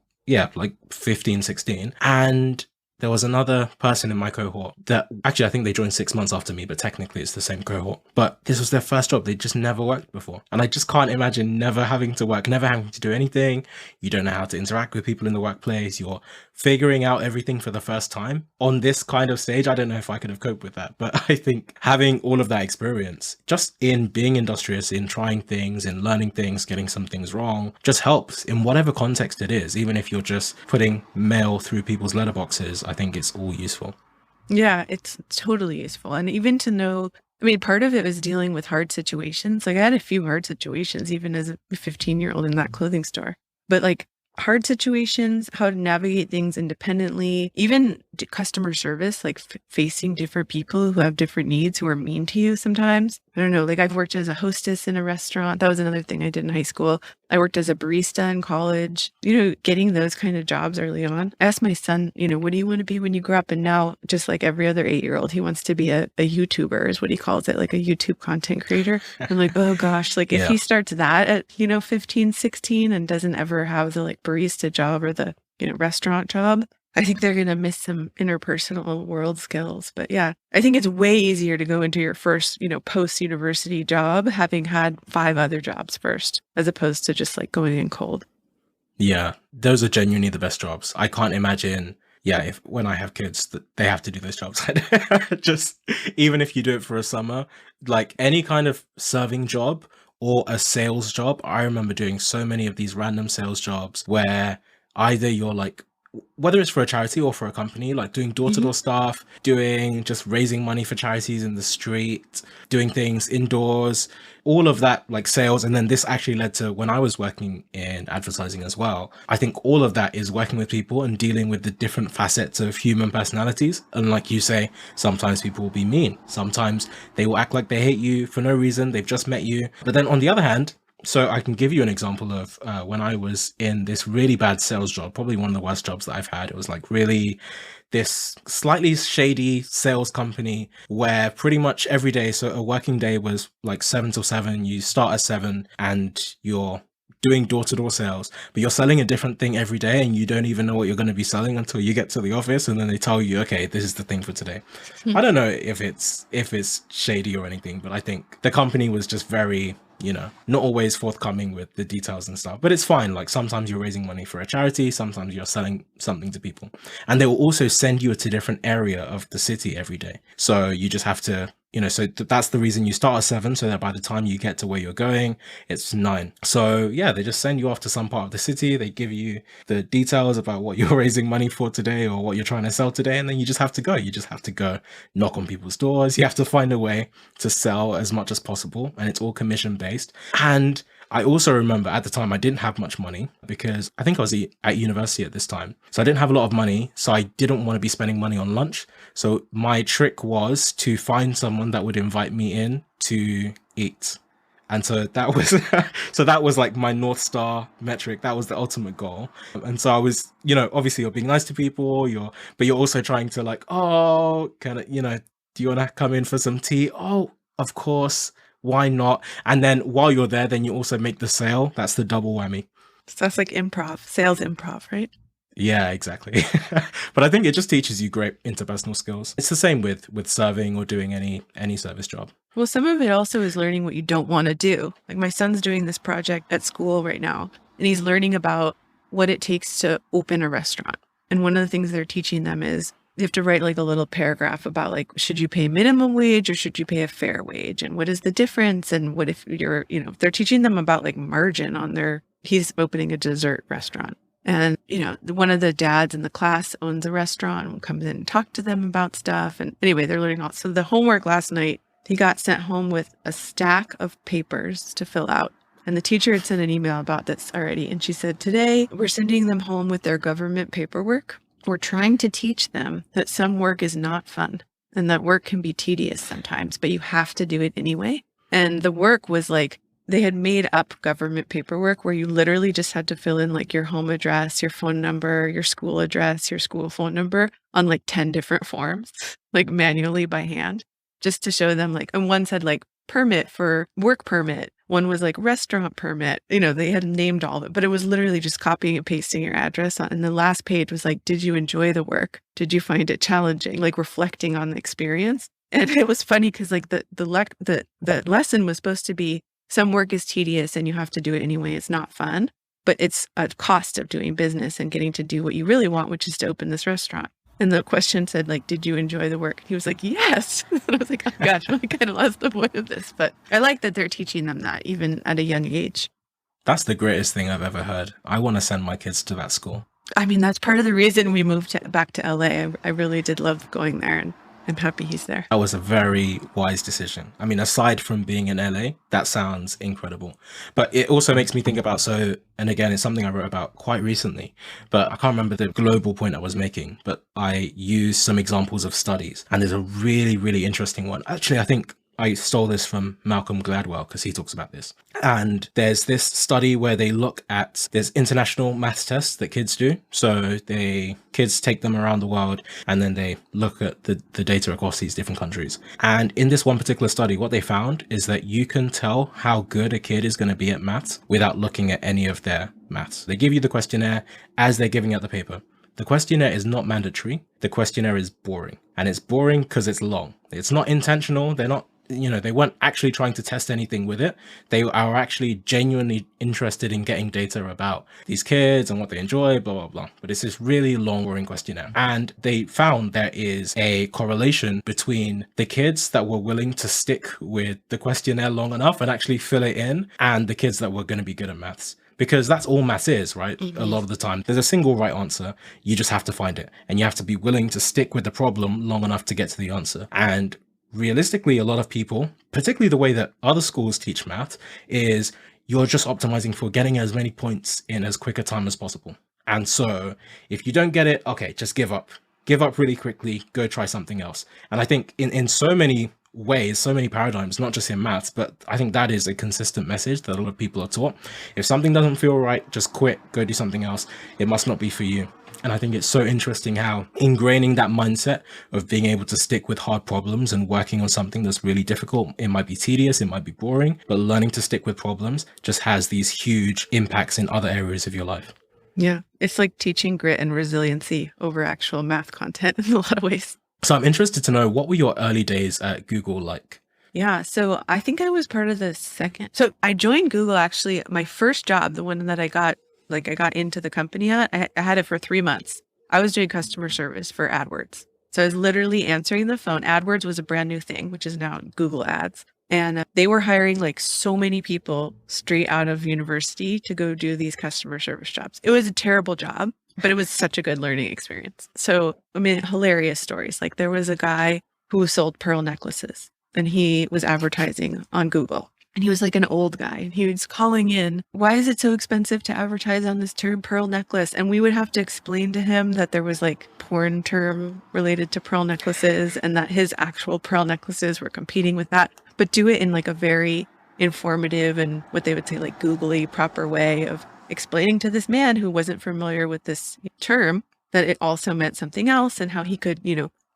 15, 16. And there was another person in my cohort that actually, I think they joined 6 months after me, but technically it's the same cohort. But this was their first job. They just never worked before. And I just can't imagine never having to work, never having to do anything. You don't know how to interact with people in the workplace. You're figuring out everything for the first time on this kind of stage. I don't know if I could have coped with that, but I think having all of that experience just in being industrious, in trying things, in learning things, getting some things wrong, just helps in whatever context it is. Even if you're just putting mail through people's letterboxes, I think it's all useful. Yeah, it's totally useful. And even to know, part of it was dealing with hard situations. Like I had a few hard situations, even as a 15-year-old in that clothing store. But like hard situations, how to navigate things independently, even customer service, like facing different people who have different needs, who are mean to you sometimes. I don't know, like I've worked as a hostess in a restaurant. That was another thing I did in high school. I worked as a barista in college, getting those kind of jobs early on. I asked my son, what do you want to be when you grow up? And now, just like every other 8-year-old, he wants to be a YouTuber, is what he calls it, like a YouTube content creator. I'm like, oh gosh, like if he starts that at, 15, 16 and doesn't ever have the like barista job or the, restaurant job, I think they're going to miss some interpersonal world skills. But yeah, I think it's way easier to go into your first, post-university job having had 5 other jobs first, as opposed to just like going in cold. Yeah, those are genuinely the best jobs. I can't imagine, if when I have kids, that they have to do those jobs. Just, even if you do it for a summer, like any kind of serving job or a sales job. I remember doing so many of these random sales jobs where either you're like, whether it's for a charity or for a company, like doing door-to-door stuff, doing just raising money for charities in the street, doing things indoors, all of that, like sales. And then this actually led to when I was working in advertising as well. I think all of that is working with people and dealing with the different facets of human personalities. And like you say, sometimes people will be mean. Sometimes they will act like they hate you for no reason. They've just met you. But then on the other hand, so I can give you an example of when I was in this really bad sales job, probably one of the worst jobs that I've had. It was like really this slightly shady sales company where pretty much every day, so a working day was like 7 till 7, you start at 7 and you're doing door-to-door sales, but you're selling a different thing every day and you don't even know what you're going to be selling until you get to the office, and then they tell you, okay, this is the thing for today. I don't know if it's shady or anything, but I think the company was just very, not always forthcoming with the details and stuff, but it's fine. Like sometimes you're raising money for a charity, sometimes you're selling something to people, and they will also send you to a different area of the city every day. So you just have to, so that's the reason you start at 7, so that by the time you get to where you're going, it's 9. So yeah, they just send you off to some part of the city. They give you the details about what you're raising money for today or what you're trying to sell today. And then you just have to go. You just have to go knock on people's doors. You have to find a way to sell as much as possible. And it's all commission based. And I also remember at the time I didn't have much money because I think I was at university at this time. So I didn't have a lot of money. So I didn't want to be spending money on lunch. So my trick was to find someone that would invite me in to eat. And so that was that was like my North Star metric. That was the ultimate goal. And so I was, obviously you're being nice to people, but you're also trying to like, oh, kind of, do you want to come in for some tea? Oh, of course. Why not? And then while you're there, then you also make the sale. That's the double whammy. So that's like improv, sales improv, right? Yeah, exactly. But I think it just teaches you great interpersonal skills. It's the same with serving or doing any service job. Well, some of it also is learning what you don't want to do. Like my son's doing this project at school right now, and he's learning about what it takes to open a restaurant. And one of the things they're teaching them is you have to write like a little paragraph about like, should you pay minimum wage or should you pay a fair wage? And what is the difference? And what if you're, they're teaching them about like margin on he's opening a dessert restaurant. And, one of the dads in the class owns a restaurant and comes in and talk to them about stuff. And anyway, they're learning all. So the homework last night, he got sent home with a stack of papers to fill out. And the teacher had sent an email about this already. And she said, today we're sending them home with their government paperwork. We're trying to teach them that some work is not fun and that work can be tedious sometimes, but you have to do it anyway. And the work was like, they had made up government paperwork where you literally just had to fill in like your home address, your phone number, your school address, your school phone number on like 10 different forms, like manually by hand, just to show them like, and one said like permit for work permit. One was like restaurant permit. They had named all of it, but it was literally just copying and pasting your address on. And the last page was like, did you enjoy the work? Did you find it challenging? Like reflecting on the experience. And it was funny because like the lesson was supposed to be some work is tedious and you have to do it anyway. It's not fun, but it's a cost of doing business and getting to do what you really want, which is to open this restaurant. And the question said, like, did you enjoy the work? He was like, yes. And I was like, oh gosh, I kind of lost the point of this. But I like that they're teaching them that even at a young age. That's the greatest thing I've ever heard. I want to send my kids to that school. I mean, that's part of the reason we moved back to LA. I really did love going there, and I'm happy he's there. That was a very wise decision. I mean, aside from being in LA, that sounds incredible. But it also makes me think about, and again, it's something I wrote about quite recently, but I can't remember the global point I was making, but I used some examples of studies. And there's a really, really interesting one. Actually, I think I stole this from Malcolm Gladwell because he talks about this. And there's this study where they look at, there's international maths tests that kids do. So kids take them around the world and then they look at the data across these different countries. And in this one particular study, what they found is that you can tell how good a kid is going to be at maths without looking at any of their maths. They give you the questionnaire as they're giving out the paper. The questionnaire is not mandatory. The questionnaire is boring. And it's boring because it's long. It's not intentional. They're not, they weren't actually trying to test anything with it. They are actually genuinely interested in getting data about these kids and what they enjoy, blah, blah, blah. But it's this really long, boring questionnaire. And they found there is a correlation between the kids that were willing to stick with the questionnaire long enough and actually fill it in and the kids that were going to be good at maths. Because that's all maths is, right? Mm-hmm. A lot of the time, there's a single right answer. You just have to find it. And you have to be willing to stick with the problem long enough to get to the answer. And realistically, a lot of people, particularly the way that other schools teach math, is you're just optimizing for getting as many points in as quick a time as possible. And so if you don't get it, okay, just give up. Give up really quickly, go try something else. And I think in so many ways, so many paradigms, not just in maths, but I think that is a consistent message that a lot of people are taught. If something doesn't feel right, just quit, go do something else. It must not be for you. And I think it's so interesting how ingraining that mindset of being able to stick with hard problems and working on something that's really difficult, it might be tedious, it might be boring, but learning to stick with problems just has these huge impacts in other areas of your life. Yeah, it's like teaching grit and resiliency over actual math content in a lot of ways. So I'm interested to know, what were your early days at Google like? Yeah, so I think I was part of the second. So I joined Google, actually, my first job, the one that I got into the company at, I had it for 3 months. I was doing customer service for AdWords. So I was literally answering the phone. AdWords was a brand new thing, which is now Google Ads. And they were hiring like so many people straight out of university to go do these customer service jobs. It was a terrible job, but it was such a good learning experience. So, I mean, hilarious stories. Like there was a guy who sold pearl necklaces and he was advertising on Google. And he was like an old guy, and he was calling in, why is it so expensive to advertise on this term pearl necklace? And we would have to explain to him that there was like porn term related to pearl necklaces and that his actual pearl necklaces were competing with that, but do it in like a very informative and what they would say like googly proper way of explaining to this man who wasn't familiar with this term that it also meant something else and how he could,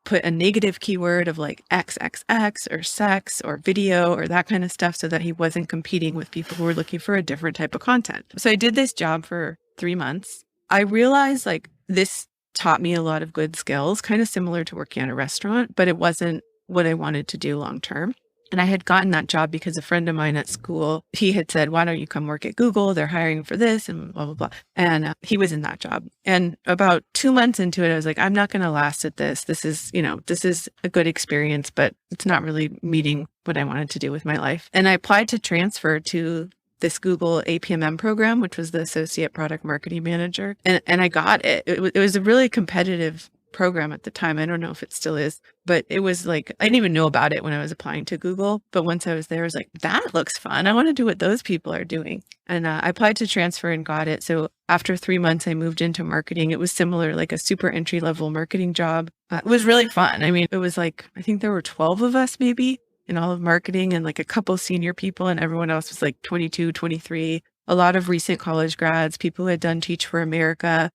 put a negative keyword of like XXX or sex or video or that kind of stuff so that he wasn't competing with people who were looking for a different type of content. So I did this job for 3 months. I realized like this taught me a lot of good skills, kind of similar to working at a restaurant, but it wasn't what I wanted to do long term. And I had gotten that job because a friend of mine at school, he had said, why don't you come work at Google? They're hiring for this and blah, blah, blah. And he was in that job. And about 2 months into it, I was like, I'm not going to last at this. This is a good experience, but it's not really meeting what I wanted to do with my life. And I applied to transfer to this Google APMM program, which was the Associate Product Marketing Manager. And I got it. It was a really competitive program at the time. I don't know if it still is, but it was like, I didn't even know about it when I was applying to Google. But once I was there, I was like, that looks fun. I want to do what those people are doing. And I applied to transfer and got it. So after 3 months, I moved into marketing. It was similar, like a super entry level marketing job. It was really fun. I mean, it was like, I think there were 12 of us maybe in all of marketing and like a couple senior people and everyone else was like 22, 23. A lot of recent college grads, people who had done Teach for America.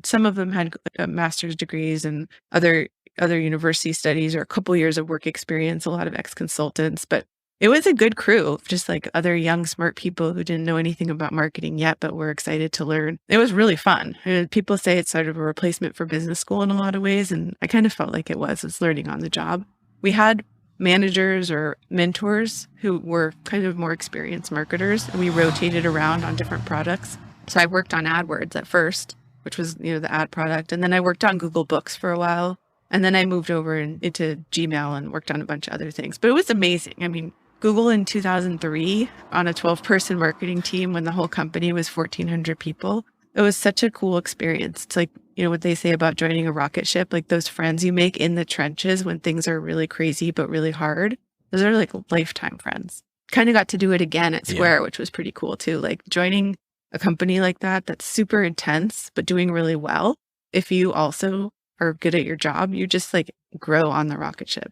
Some of them had master's degrees and other university studies or a couple years of work experience, a lot of ex-consultants, but it was a good crew, just like other young, smart people who didn't know anything about marketing yet, but were excited to learn. It was really fun. People say it's sort of a replacement for business school in a lot of ways, and I kind of felt like it was learning on the job. We had managers or mentors who were kind of more experienced marketers, and we rotated around on different products. So I worked on AdWords at first, which was, the ad product. And then I worked on Google Books for a while. And then I moved over into Gmail and worked on a bunch of other things. But it was amazing. I mean, Google in 2003 on a 12-person marketing team when the whole company was 1,400 people. It was such a cool experience. It's like, what they say about joining a rocket ship, like those friends you make in the trenches when things are really crazy but really hard. Those are like lifetime friends. Kind of got to do it again at Square, which was pretty cool too. Like joining a company like that's super intense, but doing really well. If you also are good at your job, you just like grow on the rocket ship.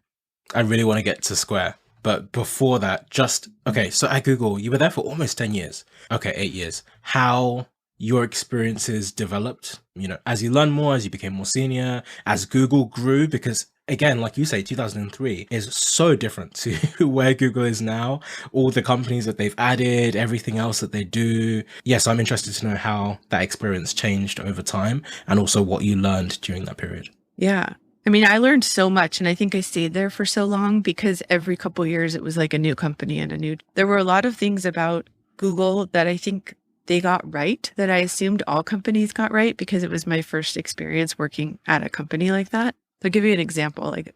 I really want to get to Square, but before that, so at Google, you were there for almost 10 years. Okay, 8 years. How your experiences developed, as you learned more, as you became more senior, as Google grew, because again, like you say, 2003 is so different to where Google is now, all the companies that they've added, everything else that they do. Yes, I'm interested to know how that experience changed over time and also what you learned during that period. Yeah. I mean, I learned so much, and I think I stayed there for so long because every couple of years it was like a new company and there were a lot of things about Google that I think they got right that I assumed all companies got right because it was my first experience working at a company like that. So I'll give you an example. Like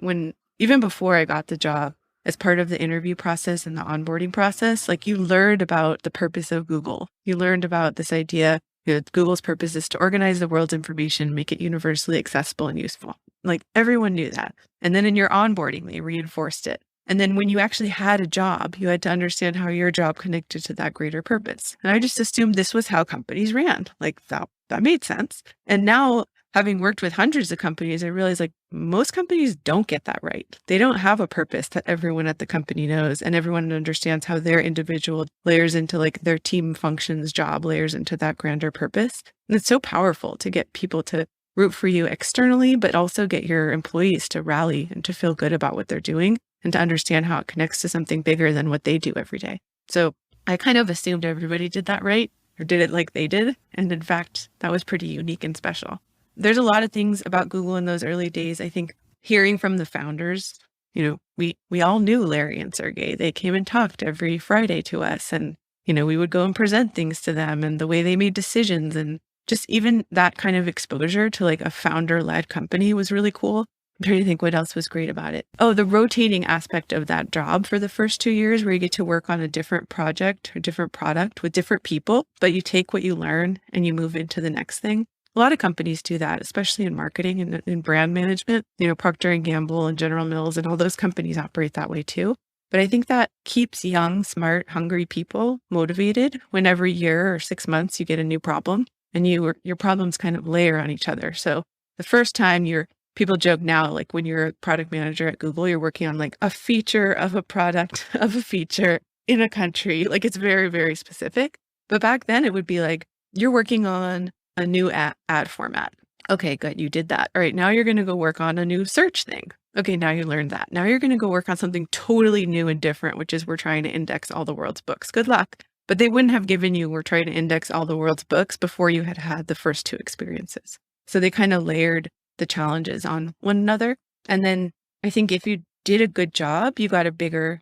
even before I got the job, as part of the interview process and the onboarding process, like you learned about the purpose of Google. You learned about this idea, Google's purpose is to organize the world's information, make it universally accessible and useful. Like everyone knew that. And then in your onboarding, they reinforced it. And then when you actually had a job, you had to understand how your job connected to that greater purpose. And I just assumed this was how companies ran. Like that made sense. And now, having worked with hundreds of companies, I realized like most companies don't get that right. They don't have a purpose that everyone at the company knows and everyone understands how their individual layers into like their team functions, job layers into that grander purpose. And it's so powerful to get people to root for you externally, but also get your employees to rally and to feel good about what they're doing and to understand how it connects to something bigger than what they do every day. So I kind of assumed everybody did that right or did it like they did. And in fact, that was pretty unique and special. There's a lot of things about Google in those early days. I think hearing from the founders, we all knew Larry and Sergey. They came and talked every Friday to us and, we would go and present things to them and the way they made decisions and just even that kind of exposure to like a founder-led company was really cool. I'm trying to think what else was great about it. Oh, the rotating aspect of that job for the first 2 years where you get to work on a different project or different product with different people, but you take what you learn and you move into the next thing. A lot of companies do that, especially in marketing and in brand management. Procter & Gamble and General Mills and all those companies operate that way too. But I think that keeps young, smart, hungry people motivated when every year or 6 months you get a new problem and your problems kind of layer on each other. So the first time people joke now, like when you're a product manager at Google, you're working on like a feature of a product of a feature in a country. Like it's very, very specific. But back then it would be like, you're working on a new ad format. Okay, good. You did that. All right. Now you're going to go work on a new search thing. Okay. Now you learned that. Now you're going to go work on something totally new and different, which is we're trying to index all the world's books. Good luck. But they wouldn't have given you, we're trying to index all the world's books before you had had the first two experiences. So they kind of layered the challenges on one another. And then I think if you did a good job, you got a bigger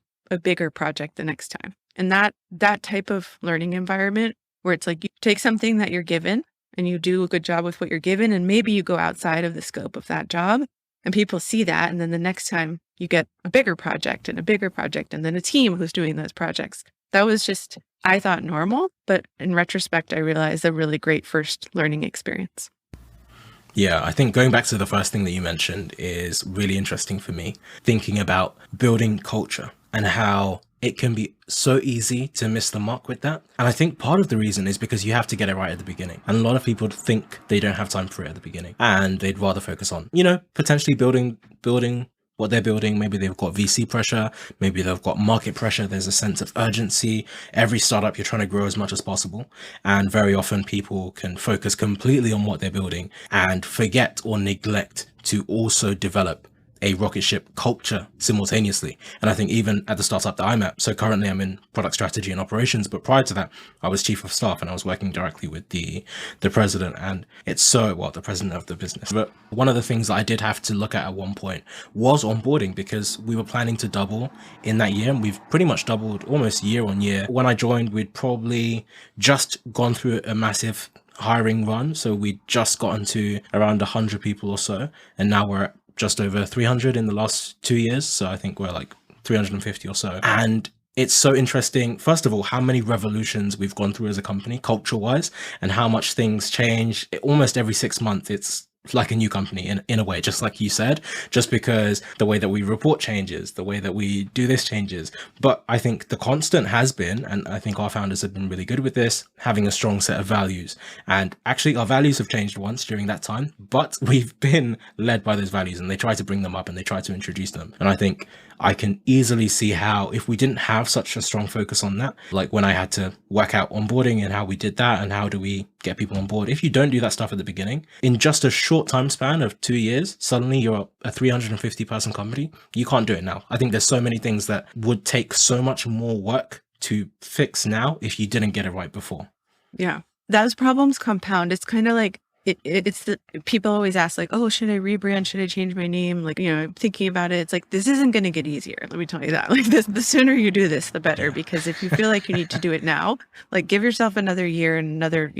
project the next time. And that type of learning environment where it's like you take something that you're given and you do a good job with what you're given, and maybe you go outside of the scope of that job and people see that. And then the next time you get a bigger project and then a team who's doing those projects. That was just, I thought, normal, but in retrospect, I realized a really great first learning experience. Yeah, I think going back to the first thing that you mentioned is really interesting for me, thinking about building culture and how it can be so easy to miss the mark with that. And I think part of the reason is because you have to get it right at the beginning. And a lot of people think they don't have time for it at the beginning and they'd rather focus on, potentially building what they're building. Maybe they've got VC pressure, maybe they've got market pressure. There's a sense of urgency. Every startup, you're trying to grow as much as possible. And very often people can focus completely on what they're building and forget or neglect to also develop a rocket ship culture simultaneously. And I think even at the startup that I'm at, so currently I'm in product strategy and operations, but prior to that, I was chief of staff and I was working directly with the president, and the president of the business. But one of the things that I did have to look at one point was onboarding, because we were planning to double in that year, and we've pretty much doubled almost year on year. When I joined, we'd probably just gone through a massive hiring run. So we'd just gotten to around 100 people or so, and now we're at just over 300 in the last 2 years. So I think we're like 350 or so. And it's so interesting, first of all, how many revolutions we've gone through as a company, culture-wise, and how much things change. Almost every 6 months, it's like a new company in a way, just like you said, just because the way that we report changes, the way that we do this changes. But I think the constant has been, and I think our founders have been really good with this, having a strong set of values. And actually our values have changed once during that time, but we've been led by those values, and they try to bring them up and they try to introduce them. And I think I can easily see how, if we didn't have such a strong focus on that, like when I had to work out onboarding and how we did that and how do we get people on board, if you don't do that stuff at the beginning, in just a short time span of 2 years, suddenly you're a 350 person company. You can't do it now. I think there's so many things that would take so much more work to fix now if you didn't get it right before. Yeah, those problems compound. It's kind of like, people always ask like, oh, should I rebrand? Should I change my name? Like, thinking about it, it's like, this isn't going to get easier. Let me tell you that. Like the sooner you do this, the better. Because if you feel like you need to do it now, like give yourself another year and another,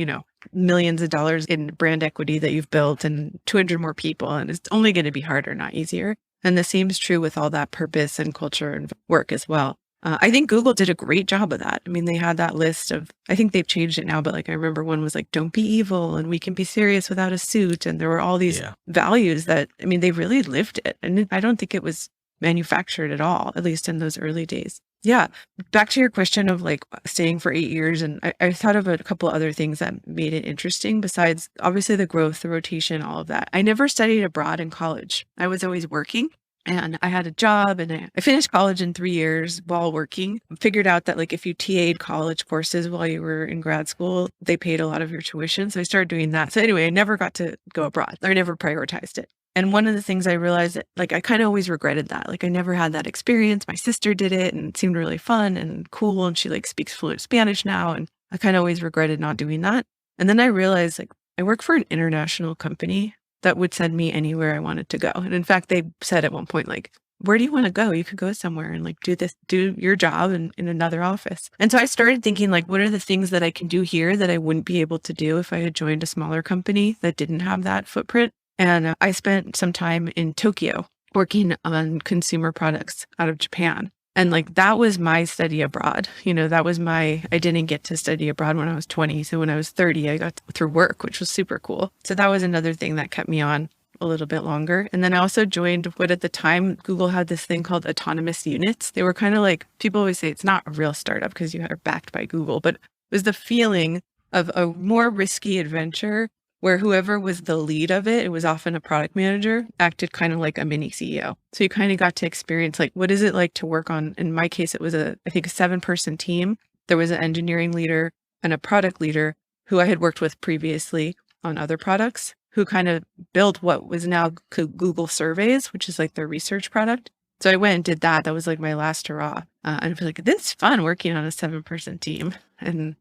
millions of dollars in brand equity that you've built and 200 more people. And it's only going to be harder, not easier. And the same is true with all that purpose and culture and work as well. I think Google did a great job of that. I mean, they had that list of, I think they've changed it now, but like I remember one was like, don't be evil and we can be serious without a suit. And there were all these values that, I mean, they really lived it. And I don't think it was manufactured at all, at least in those early days. Yeah. Back to your question of like staying for 8 years. And I thought of a couple other things that made it interesting besides obviously the growth, the rotation, all of that. I never studied abroad in college. I was always working. And I had a job and I finished college in 3 years while working. Figured out that like if you TA'd college courses while you were in grad school, they paid a lot of your tuition. So I started doing that. So anyway, I never got to go abroad. I never prioritized it. And one of the things I realized that like I kind of always regretted that. Like I never had that experience. My sister did it and it seemed really fun and cool. And she like speaks fluent Spanish now. And I kind of always regretted not doing that. And then I realized like I work for an international company that would send me anywhere I wanted to go. And in fact, they said at one point, like, where do you want to go? You could go somewhere and like do your job in another office. And so I started thinking like, what are the things that I can do here that I wouldn't be able to do if I had joined a smaller company that didn't have that footprint? And I spent some time in Tokyo working on consumer products out of Japan. And like, that was my study abroad. I didn't get to study abroad when I was 20. So when I was 30, I got through work, which was super cool. So that was another thing that kept me on. a little bit longer. And then I also joined what at the time Google had this thing called autonomous units. They were kind of like, people always say it's not a real startup because you are backed by Google, but it was the feeling of a more risky adventure where whoever was the lead of it, it was often a product manager, acted kind of like a mini CEO. So you kind of got to experience like, what is it like to work on, in my case, it was I think a 7-person team. There was an engineering leader and a product leader who I had worked with previously on other products, who kind of built what was now Google Surveys, which is like their research product. So I went and did that. That was like my last hurrah. And I was like, this is fun working on a 7-person team. And,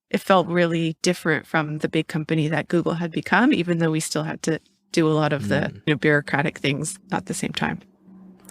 it felt really different from the big company that Google had become, even though we still had to do a lot of the bureaucratic things at the same time.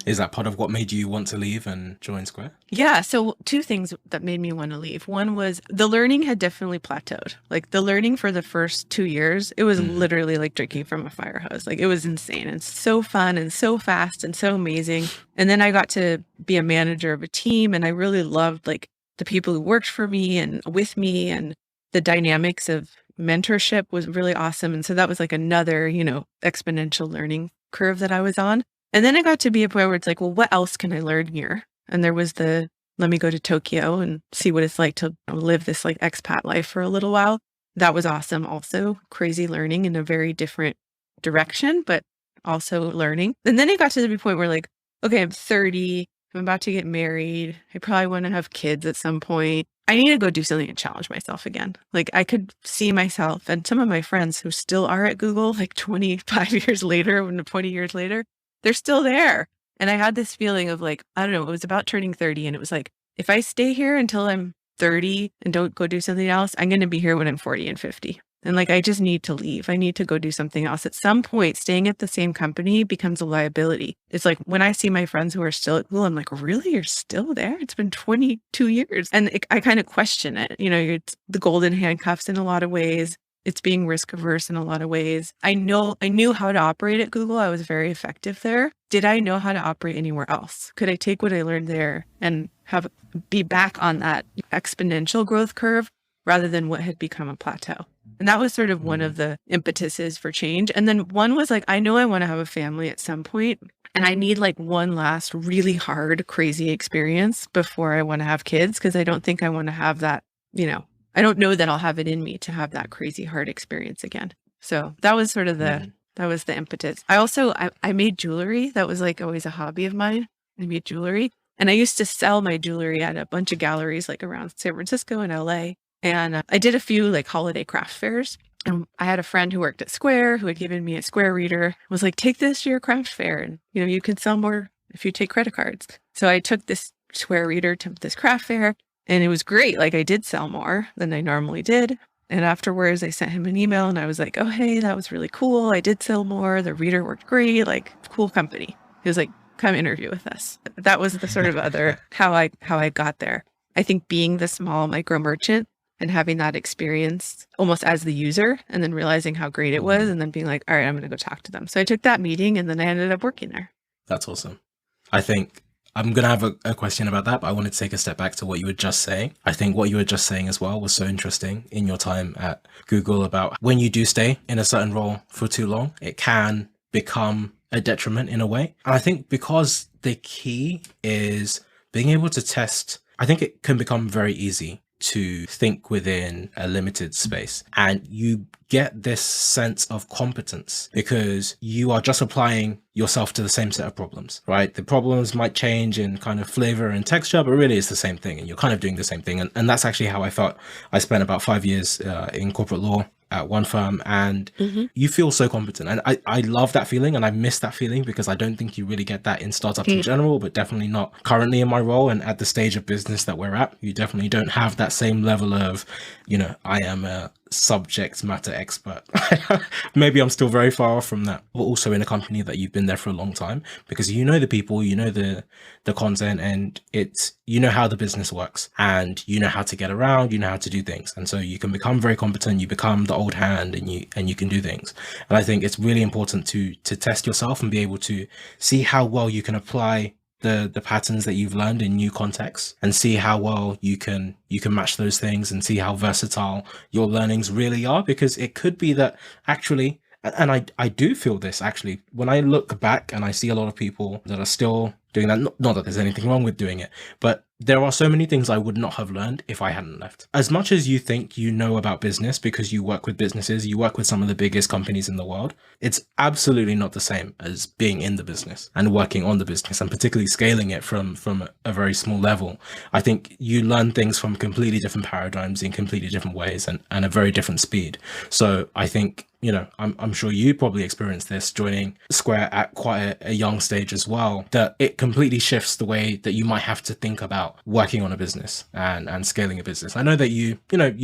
Is that part of what made you want to leave and join Square? Yeah. So 2 things that made me want to leave. One was the learning had definitely plateaued. Like the learning for the first 2 years, it was literally like drinking from a fire hose. Like it was insane and so fun and so fast and so amazing. And then I got to be a manager of a team, and I really loved like the people who worked for me and with me, and the dynamics of mentorship was really awesome. And so that was like another, exponential learning curve that I was on. And then I got to be a point where it's like, well, what else can I learn here? And there was let me go to Tokyo and see what it's like to live this like expat life for a little while. That was awesome. Also crazy learning in a very different direction, but also learning. And then it got to the point where like, okay, I'm 30. I'm about to get married. I probably want to have kids at some point. I need to go do something and challenge myself again. Like I could see myself and some of my friends who still are at Google, like 25 years later, 20 years later, they're still there. And I had this feeling of like, I don't know, it was about turning 30. And it was like, if I stay here until I'm 30 and don't go do something else, I'm going to be here when I'm 40 and 50. And like, I just need to leave. I need to go do something else. At some point, staying at the same company becomes a liability. It's like when I see my friends who are still at Google, I'm like, really? You're still there? It's been 22 years. And I kind of question it. It's the golden handcuffs in a lot of ways. It's being risk averse in a lot of ways. I knew how to operate at Google. I was very effective there. Did I know how to operate anywhere else? Could I take what I learned there and be back on that exponential growth curve rather than what had become a plateau? And that was sort of one of the impetuses for change. And then one was like, I know I want to have a family at some point, and I need like one last really hard, crazy experience before I want to have kids, because I don't think I want to have that, I don't know that I'll have it in me to have that crazy hard experience again. So that was sort of that was the impetus. I made jewelry. That was like always a hobby of mine. I made jewelry, and I used to sell my jewelry at a bunch of galleries like around San Francisco and LA. And I did a few like holiday craft fairs. And I had a friend who worked at Square who had given me a Square reader, was like, take this to your craft fair and, you can sell more if you take credit cards. So I took this Square reader to this craft fair, and it was great. Like I did sell more than I normally did. And afterwards I sent him an email and I was like, oh, hey, that was really cool. I did sell more. The reader worked great. Like cool company. He was like, come interview with us. That was the sort of other, how I got there. I think being the small micro merchant and having that experience almost as the user, and then realizing how great it was, and then being like, all right, I'm going to go talk to them. So I took that meeting, and then I ended up working there. That's awesome. I think I'm going to have a question about that, but I wanted to take a step back to what you were just saying. I think what you were just saying as well was so interesting in your time at Google about when you do stay in a certain role for too long, it can become a detriment in a way. And I think because the key is being able to test, I think it can become very easy to think within a limited space, and you get this sense of competence because you are just applying yourself to the same set of problems, right? The problems might change in kind of flavor and texture, but really it's the same thing, and you're kind of doing the same thing. And that's actually how I felt. I spent about 5 years in corporate law at one firm, and you feel so competent. And I love that feeling, and I miss that feeling because I don't think you really get that in startups in general, but definitely not currently in my role and at the stage of business that we're at. You definitely don't have that same level of, I am a subject matter expert. Maybe I'm still very far off from that, but also in a company that you've been there for a long time, because you know the people, you know the content, and it's, how the business works, and you know how to get around, you know how to do things. And so you can become very competent, you become the old hand, and you can do things. And I think it's really important to test yourself and be able to see how well you can apply the patterns that you've learned in new contexts, and see how well you can match those things, and see how versatile your learnings really are. Because it could be that actually And I do feel this actually when I look back and I see a lot of people that are still doing that. Not that there's anything wrong with doing it, but there are so many things I would not have learned if I hadn't left. As much as you think you know about business because you work with businesses, you work with some of the biggest companies in the world, it's absolutely not the same as being in the business and working on the business, and particularly scaling it from a very small level. I think you learn things from completely different paradigms in completely different ways and a very different speed. So I think, you know, I'm sure you probably experienced this joining Square at quite a young stage as well, that it completely shifts the way that you might have to think about working on a business and scaling a business. I know that you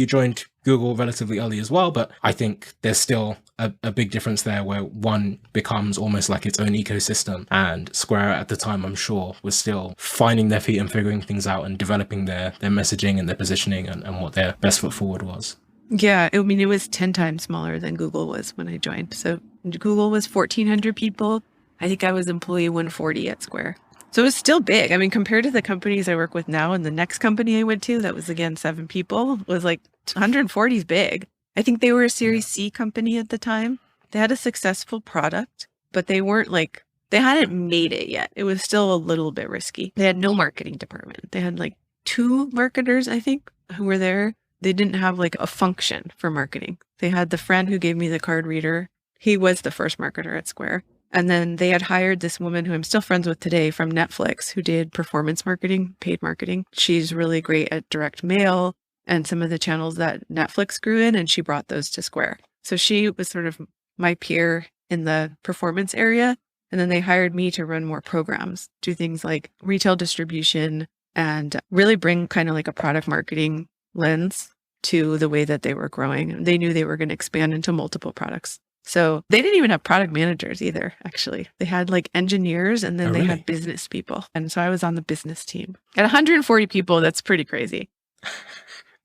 joined Google relatively early as well, but I think there's still a big difference there where one becomes almost like its own ecosystem, and Square at the time, I'm sure, was still finding their feet and figuring things out and developing their messaging and their positioning and what their best foot forward was. Yeah, I mean, it was 10 times smaller than Google was when I joined. So Google was 1,400 people. I think I was employee 140 at Square. So it was still big. I mean, compared to the companies I work with now, and the next company I went to, that was again 7 people, was like 140 is big. I think they were a Series C company at the time. They had a successful product, but they weren't like, they hadn't made it yet. It was still a little bit risky. They had no marketing department. They had like 2 marketers, I think, who were there. They didn't have like a function for marketing. They had the friend who gave me the card reader. He was the first marketer at Square. And then they had hired this woman who I'm still friends with today from Netflix, who did performance marketing, paid marketing. She's really great at direct mail and some of the channels that Netflix grew in, and she brought those to Square. So she was sort of my peer in the performance area. And then they hired me to run more programs, do things like retail distribution, and really bring kind of like a product marketing lens to the way that they were growing. They knew they were going to expand into multiple products. So they didn't even have product managers either, actually. They had like engineers, and then they had business people. And so I was on the business team. At 140 people, that's pretty crazy.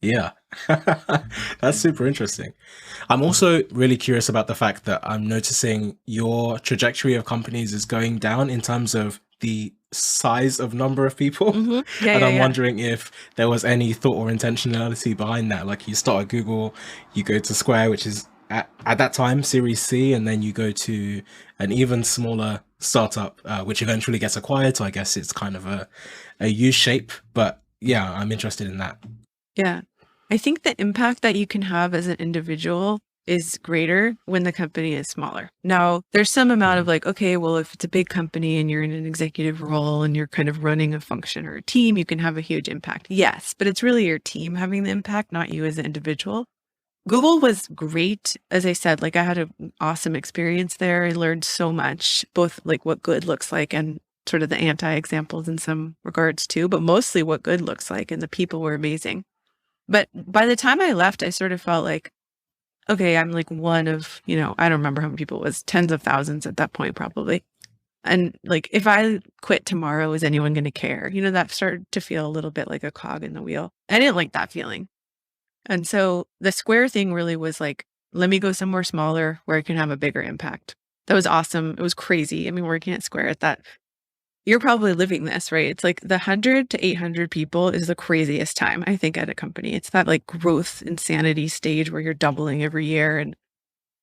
Yeah, that's super interesting. I'm also really curious about the fact that I'm noticing your trajectory of companies is going down in terms of the size of number of people. Mm-hmm. And I'm wondering if there was any thought or intentionality behind that. Like you start at Google, you go to Square, which is at that time Series C, and then you go to an even smaller startup, which eventually gets acquired. So I guess it's kind of a U shape. But yeah, I'm interested in that. Yeah. I think the impact that you can have as an individual is greater when the company is smaller. Now, there's some amount of like, okay, well, if it's a big company and you're in an executive role and you're kind of running a function or a team, you can have a huge impact. Yes, but it's really your team having the impact, not you as an individual. Google was great. As I said, like I had an awesome experience there. I learned so much, both like what good looks like and sort of the anti-examples in some regards too, but mostly what good looks like, and the people were amazing. But by the time I left, I sort of felt like, okay, I'm like one of, I don't remember how many people it was, tens of thousands at that point, probably. And like, if I quit tomorrow, is anyone going to care? That started to feel a little bit like a cog in the wheel. I didn't like that feeling. And so the Square thing really was like, let me go somewhere smaller where I can have a bigger impact. That was awesome. It was crazy. I mean, working at Square at that, you're probably living this, right? It's like the 100 to 800 people is the craziest time, I think, at a company. It's that like growth insanity stage where you're doubling every year and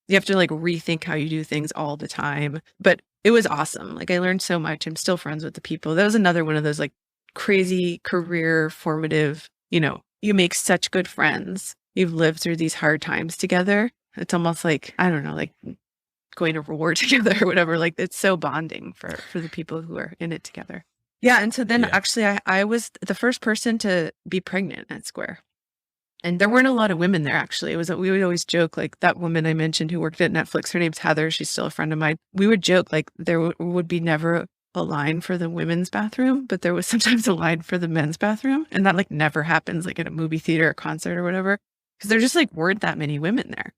you have to like rethink how you do things all the time. But it was awesome. Like I learned so much. I'm still friends with the people. That was another one of those like crazy career formative, you make such good friends. You've lived through these hard times together. It's almost like, I don't know, like going to war together or whatever. Like it's so bonding for the people who are in it together. Yeah. And so then actually I was the first person to be pregnant at Square. And there weren't a lot of women there, actually. We would always joke, like that woman I mentioned who worked at Netflix, her name's Heather. She's still a friend of mine. We would joke like there would be never a line for the women's bathroom, but there was sometimes a line for the men's bathroom. And that like never happens like at a movie theater or concert or whatever, because there just like weren't that many women there.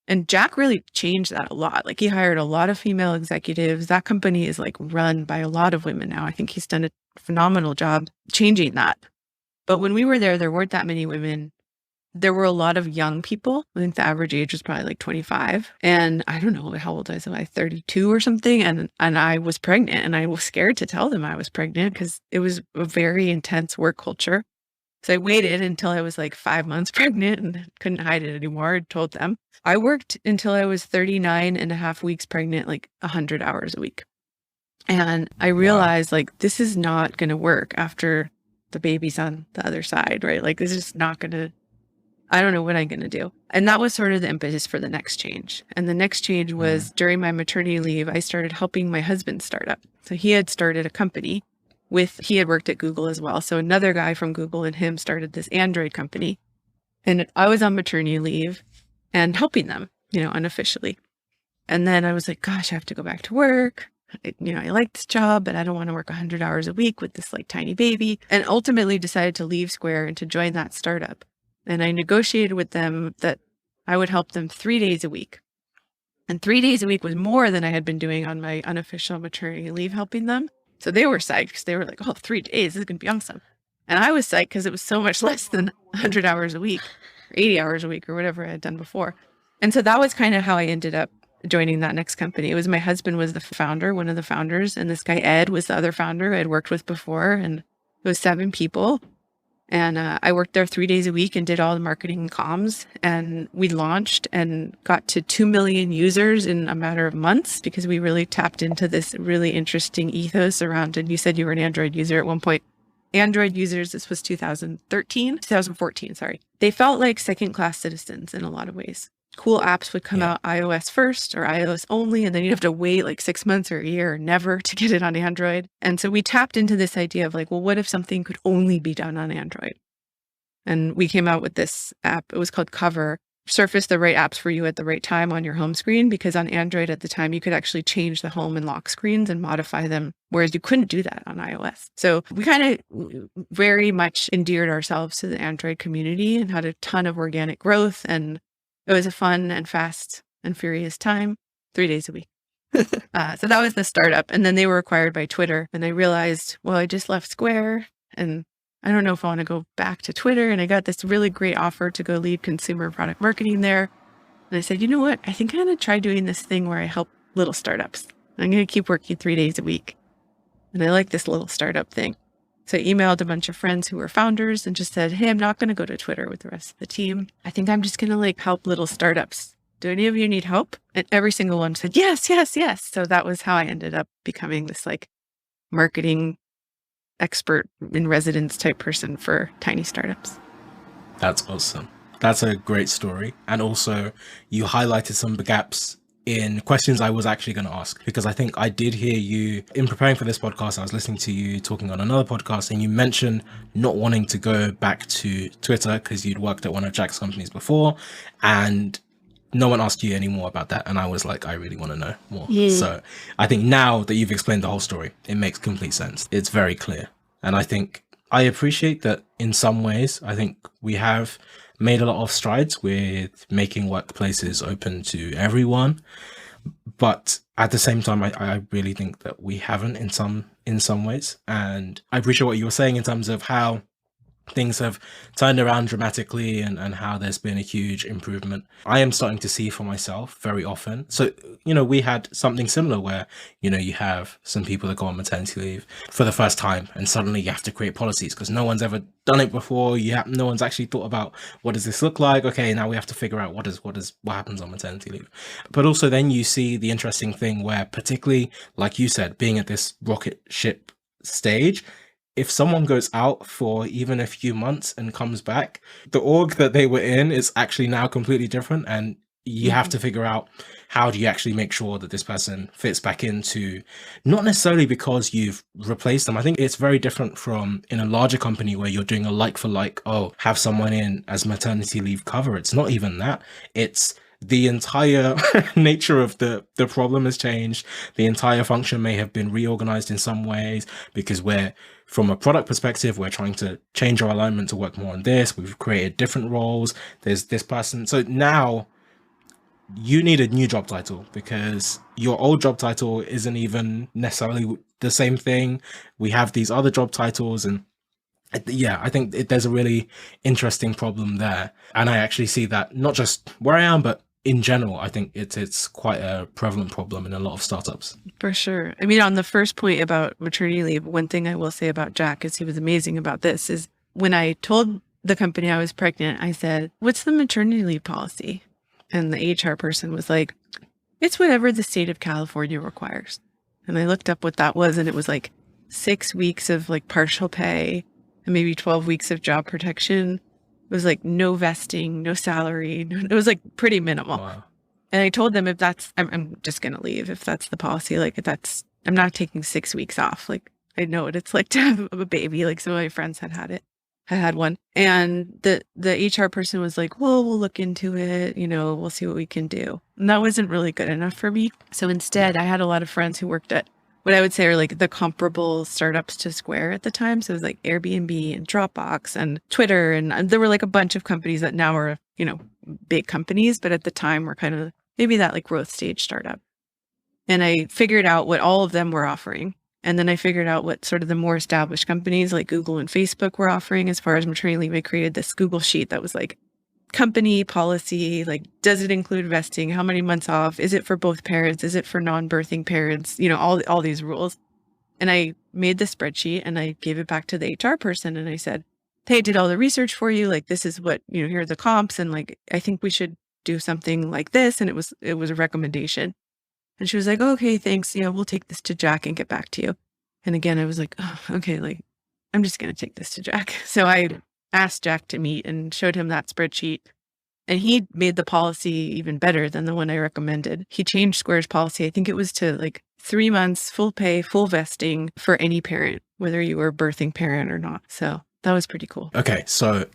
And Jack really changed that a lot. Like he hired a lot of female executives. That company is like run by a lot of women now. I think he's done a phenomenal job changing that. But when we were there weren't that many women. There were a lot of young people. I think the average age was probably like 25. And I don't know how old I was, like 32 or something. And I was pregnant, and I was scared to tell them I was pregnant because it was a very intense work culture. So I waited until I was like 5 months pregnant and couldn't hide it anymore. I told them. I worked until I was 39 and a half weeks pregnant, like 100 hours a week. And I realized like, this is not going to work after the baby's on the other side, right? Like, this is not going to, I don't know what I'm going to do. And that was sort of the impetus for the next change. And the next change was during my maternity leave, I started helping my husband's startup. So he had started a company he had worked at Google as well. So another guy from Google and him started this Android company. And I was on maternity leave and helping them, unofficially. And then I was like, gosh, I have to go back to work. I like this job, but I don't want to work 100 hours a week with this like tiny baby. And ultimately decided to leave Square and to join that startup. And I negotiated with them that I would help them 3 days a week. And 3 days a week was more than I had been doing on my unofficial maternity leave helping them. So they were psyched because they were like, oh, 3 days, this is going to be awesome. And I was psyched because it was so much less than 100 hours a week, or 80 hours a week, or whatever I had done before. And so that was kind of how I ended up joining that next company. It was my husband was the founder, one of the founders, and this guy, Ed, was the other founder I had worked with before. And it was 7 people. And I worked there 3 days a week and did all the marketing and comms. And we launched and got to 2 million users in a matter of months because we really tapped into this really interesting ethos around, and you said you were an Android user at one point. Android users, this was 2014, sorry. They felt like second-class citizens in a lot of ways. Cool apps would come out iOS first or iOS only, and then you'd have to wait like 6 months or a year or never to get it on Android. And so we tapped into this idea of like, well, what if something could only be done on Android? And we came out with this app. It was called Cover. Surface the right apps for you at the right time on your home screen, because on Android at the time, you could actually change the home and lock screens and modify them, whereas you couldn't do that on iOS. So we kind of very much endeared ourselves to the Android community and had a ton of organic growth, and it was a fun and fast and furious time, 3 days a week. So that was the startup. And then they were acquired by Twitter. And I realized, well, I just left Square and I don't know if I want to go back to Twitter. And I got this really great offer to go lead consumer product marketing there. And I said, you know what? I think I'm going to try doing this thing where I help little startups. I'm going to keep working 3 days a week. And I like this little startup thing. So I emailed a bunch of friends who were founders and just said, hey, I'm not going to go to Twitter with the rest of the team. I think I'm just going to like help little startups. Do any of you need help? And every single one said, yes, yes, yes. So that was how I ended up becoming this like marketing expert in residence type person for tiny startups. That's awesome. That's a great story. And also you highlighted some of the gaps in questions I was actually going to ask, because I think I did hear you in preparing for this podcast. I was listening to you talking on another podcast and you mentioned not wanting to go back to Twitter because you'd worked at one of Jack's companies before and no one asked you any more about that. And I was like, I really want to know more. So I think now that you've explained the whole story, it makes complete sense. It's very clear. And I think I appreciate that in some ways. I think we have made a lot of strides with making workplaces open to everyone, but at the same time, I really think that we haven't in some ways. And I appreciate what you were saying in terms of how things have turned around dramatically and how there's been a huge improvement. I am starting to see for myself very often. So, we had something similar where, you have some people that go on maternity leave for the first time and suddenly you have to create policies because no one's ever done it before. No one's actually thought about what does this look like? Okay, now we have to figure out what happens on maternity leave. But also then you see the interesting thing where, particularly like you said, being at this rocket ship stage, if someone goes out for even a few months and comes back, the org that they were in is actually now completely different. And you have to figure out how do you actually make sure that this person fits back into, not necessarily because you've replaced them. I think it's very different from in a larger company where you're doing a like for like, have someone in as maternity leave cover. It's not even that. It's the entire nature of the problem has changed. The entire function may have been reorganized in some ways because from a product perspective, we're trying to change our alignment to work more on this. We've created different roles. There's this person. So now you need a new job title because your old job title isn't even necessarily the same thing. We have these other job titles and I think there's a really interesting problem there. And I actually see that not just where I am, but in general, I think it's quite a prevalent problem in a lot of startups. For sure. I mean, on the first point about maternity leave, one thing I will say about Jack is he was amazing about this is when I told the company I was pregnant, I said, "What's the maternity leave policy?" And the HR person was like, "It's whatever the state of California requires." And I looked up what that was, and it was like 6 weeks of like partial pay and maybe 12 weeks of job protection. It was like no vesting, no salary. It was like pretty minimal. Wow. And I told them, if that's, I'm just going to leave. If that's the policy, like if that's, I'm not taking 6 weeks off. Like I know what it's like to have a baby. Like some of my friends had one. And the HR person was like, "Well, we'll look into it. We'll see what we can do." And that wasn't really good enough for me. So instead, I had a lot of friends who worked at what I would say are like the comparable startups to Square at the time. So it was like Airbnb and Dropbox and Twitter. And there were like a bunch of companies that now are, big companies, but at the time were kind of maybe that like growth stage startup. And I figured out what all of them were offering. And then I figured out what sort of the more established companies like Google and Facebook were offering as far as maternity leave. I created this Google sheet that was like company policy, like, does it include vesting? How many months off? Is it for both parents? Is it for non-birthing parents? All these rules. And I made the spreadsheet and I gave it back to the HR person. And I said, "Hey, I did all the research for you. Like, this is what, here are the comps. And like, I think we should do something like this." And it was a recommendation. And she was like, "Oh, okay, thanks. Yeah, we'll take this to Jack and get back to you." And again, I was like, "Oh, okay, like, I'm just going to take this to Jack." So I asked Jack to meet and showed him that spreadsheet. And he made the policy even better than the one I recommended. He changed Square's policy. I think it was to like 3 months, full pay, full vesting for any parent, whether you were a birthing parent or not. So that was pretty cool. Okay, so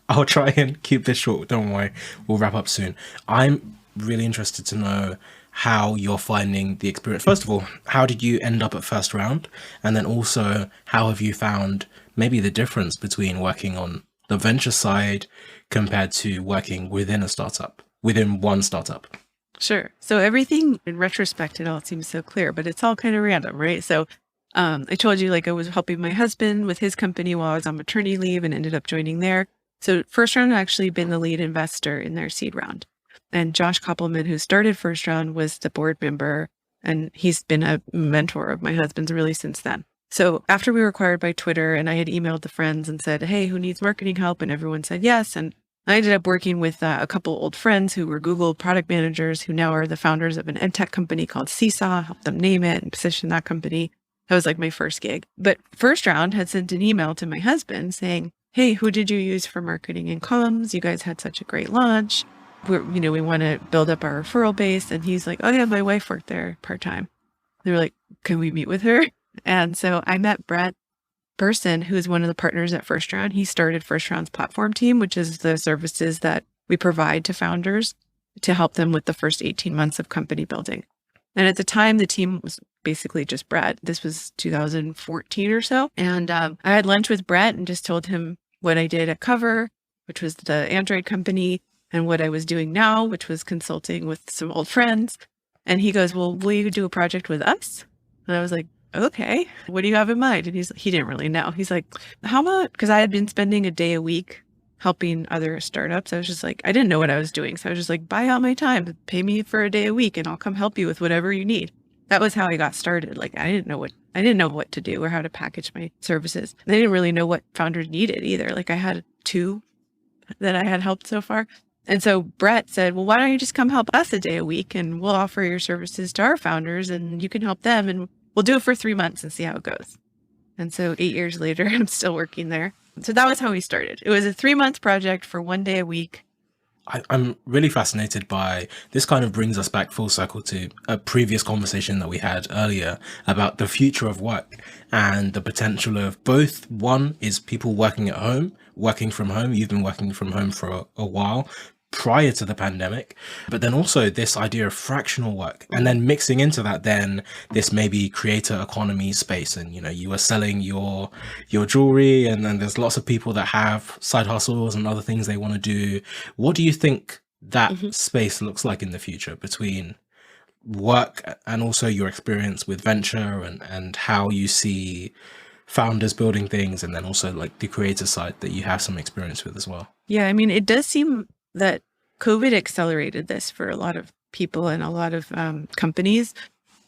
I'll try and keep this short. Don't worry, we'll wrap up soon. I'm really interested to know how you're finding the experience. First of all, how did you end up at first round? And then also, how have you found maybe the difference between working on the venture side compared to working within one startup? Sure. So everything in retrospect, it all seems so clear, but it's all kind of random, right? So I told you, like, I was helping my husband with his company while I was on maternity leave and ended up joining there. So first round, I've actually been the lead investor in their seed round. And Josh Koppelman, who started first round, was the board member, and he's been a mentor of my husband's really since then. So after we were acquired by Twitter, and I had emailed the friends and said, "Hey, who needs marketing help?" And everyone said yes. And I ended up working with a couple old friends who were Google product managers who now are the founders of an edtech company called Seesaw, helped them name it and position that company. That was like my first gig. But first round had sent an email to my husband saying, "Hey, who did you use for marketing and comms? You guys had such a great launch. We want to build up our referral base." And he's like, "Oh yeah, my wife worked there part-time." They were like, "Can we meet with her?" And so I met Brett Person, who is one of the partners at First Round. He started First Round's platform team, which is the services that we provide to founders to help them with the first 18 months of company building. And at the time, the team was basically just Brett. This was 2014 or so. And I had lunch with Brett and just told him what I did at Cover, which was the Android company, and what I was doing now, which was consulting with some old friends. And he goes, "Well, will you do a project with us?" And I was like, "Okay, what do you have in mind?" And he didn't really know. He's like, "How about," because I had been spending a day a week helping other startups. I was just like, I didn't know what I was doing. So I was just like, "Buy out my time, pay me for a day a week and I'll come help you with whatever you need." That was how I got started. Like, I didn't know what to do or how to package my services. And I didn't really know what founders needed either. Like, I had 2 that I had helped so far. And so Brett said, "Well, why don't you just come help us a day a week and we'll offer your services to our founders and you can help them and we'll do it for 3 months and see how it goes." And so 8 years later, I'm still working there. So that was how we started. It was a 3-month project for 1 day a week. I'm really fascinated by this. Kind of brings us back full circle to a previous conversation that we had earlier about the future of work and the potential of both. One is people working from home. You've been working from home for a while prior to the pandemic, but then also this idea of fractional work, and then mixing into that then this maybe creator economy space. And you were selling your jewelry, and then there's lots of people that have side hustles and other things they want to do. What do you think that space looks like in the future between work and also your experience with venture, and how you see founders building things, and then also like the creator side that you have some experience with as well? Yeah, I mean, it does seem that COVID accelerated this for a lot of people and a lot of companies.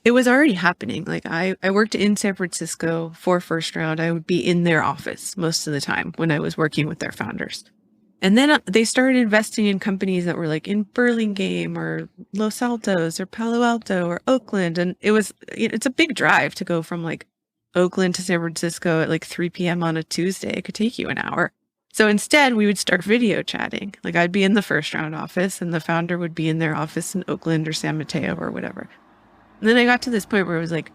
It was already happening. Like I worked in San Francisco for First Round. I would be in their office most of the time when I was working with their founders. And then they started investing in companies that were like in Burlingame or Los Altos or Palo Alto or Oakland. And it's a big drive to go from like Oakland to San Francisco at like 3 p.m. on a Tuesday. It could take you an hour. So instead, we would start video chatting. Like I'd be in the First Round office and the founder would be in their office in Oakland or San Mateo or whatever. And then I got to this point where it was like,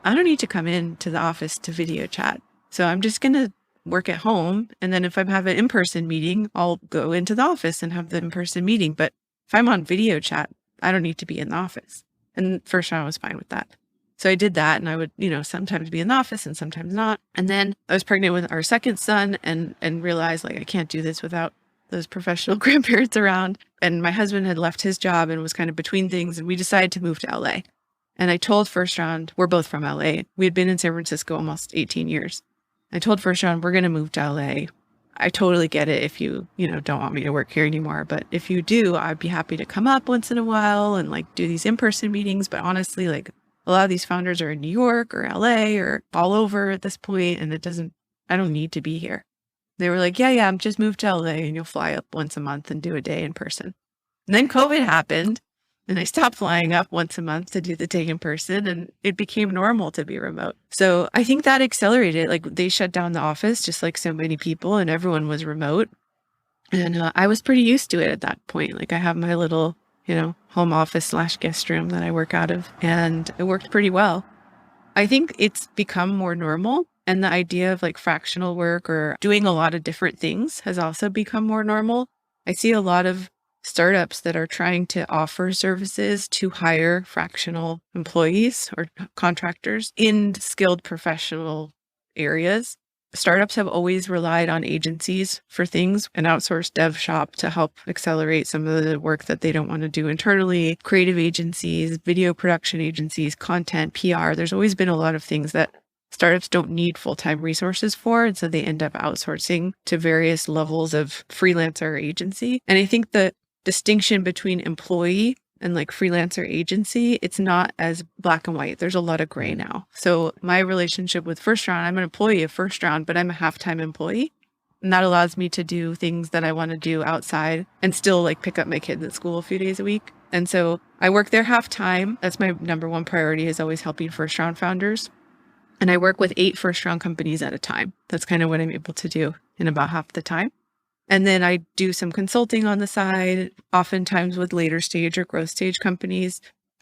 I don't need to come in to the office to video chat. So I'm just going to work at home. And then if I have an in-person meeting, I'll go into the office and have the in-person meeting. But if I'm on video chat, I don't need to be in the office. And First Round was fine with that. So I did that, and I would, sometimes be in the office and sometimes not. And then I was pregnant with our second son and realized like I can't do this without those professional grandparents around. And my husband had left his job and was kind of between things, and we decided to move to LA. And I told First Round, we're both from LA. We had been in San Francisco almost 18 years. I told First Round, we're going to move to LA. I totally get it if you don't want me to work here anymore. But if you do, I'd be happy to come up once in a while and like do these in-person meetings. But honestly, like a lot of these founders are in New York or LA or all over at this point, and I don't need to be here. They were like, yeah, I'm just moved to LA and you'll fly up once a month and do a day in person. And then COVID happened. And I stopped flying up once a month to do the day in person, and it became normal to be remote. So I think that accelerated. Like they shut down the office just like so many people, and everyone was remote. And I was pretty used to it at that point. Like I have my little, home office / guest room that I work out of, and it worked pretty well. I think it's become more normal. And the idea of like fractional work or doing a lot of different things has also become more normal. I see a lot of startups that are trying to offer services to hire fractional employees or contractors in skilled professional areas. Startups have always relied on agencies for things, an outsourced dev shop to help accelerate some of the work that they don't want to do internally, creative agencies, video production agencies, content, PR. There's always been a lot of things that startups don't need full-time resources for. And so they end up outsourcing to various levels of freelancer agency. And I think the distinction between employee and like freelancer agency, it's not as black and white. There's a lot of gray now. So my relationship with First Round, I'm an employee of First Round, but I'm a half-time employee. And that allows me to do things that I want to do outside and still like pick up my kids at school a few days a week. And so I work there half-time. That's my number one priority, is always helping First Round founders. And I work with 8 First Round companies at a time. That's kind of what I'm able to do in about half the time. And then I do some consulting on the side, oftentimes with later stage or growth stage companies,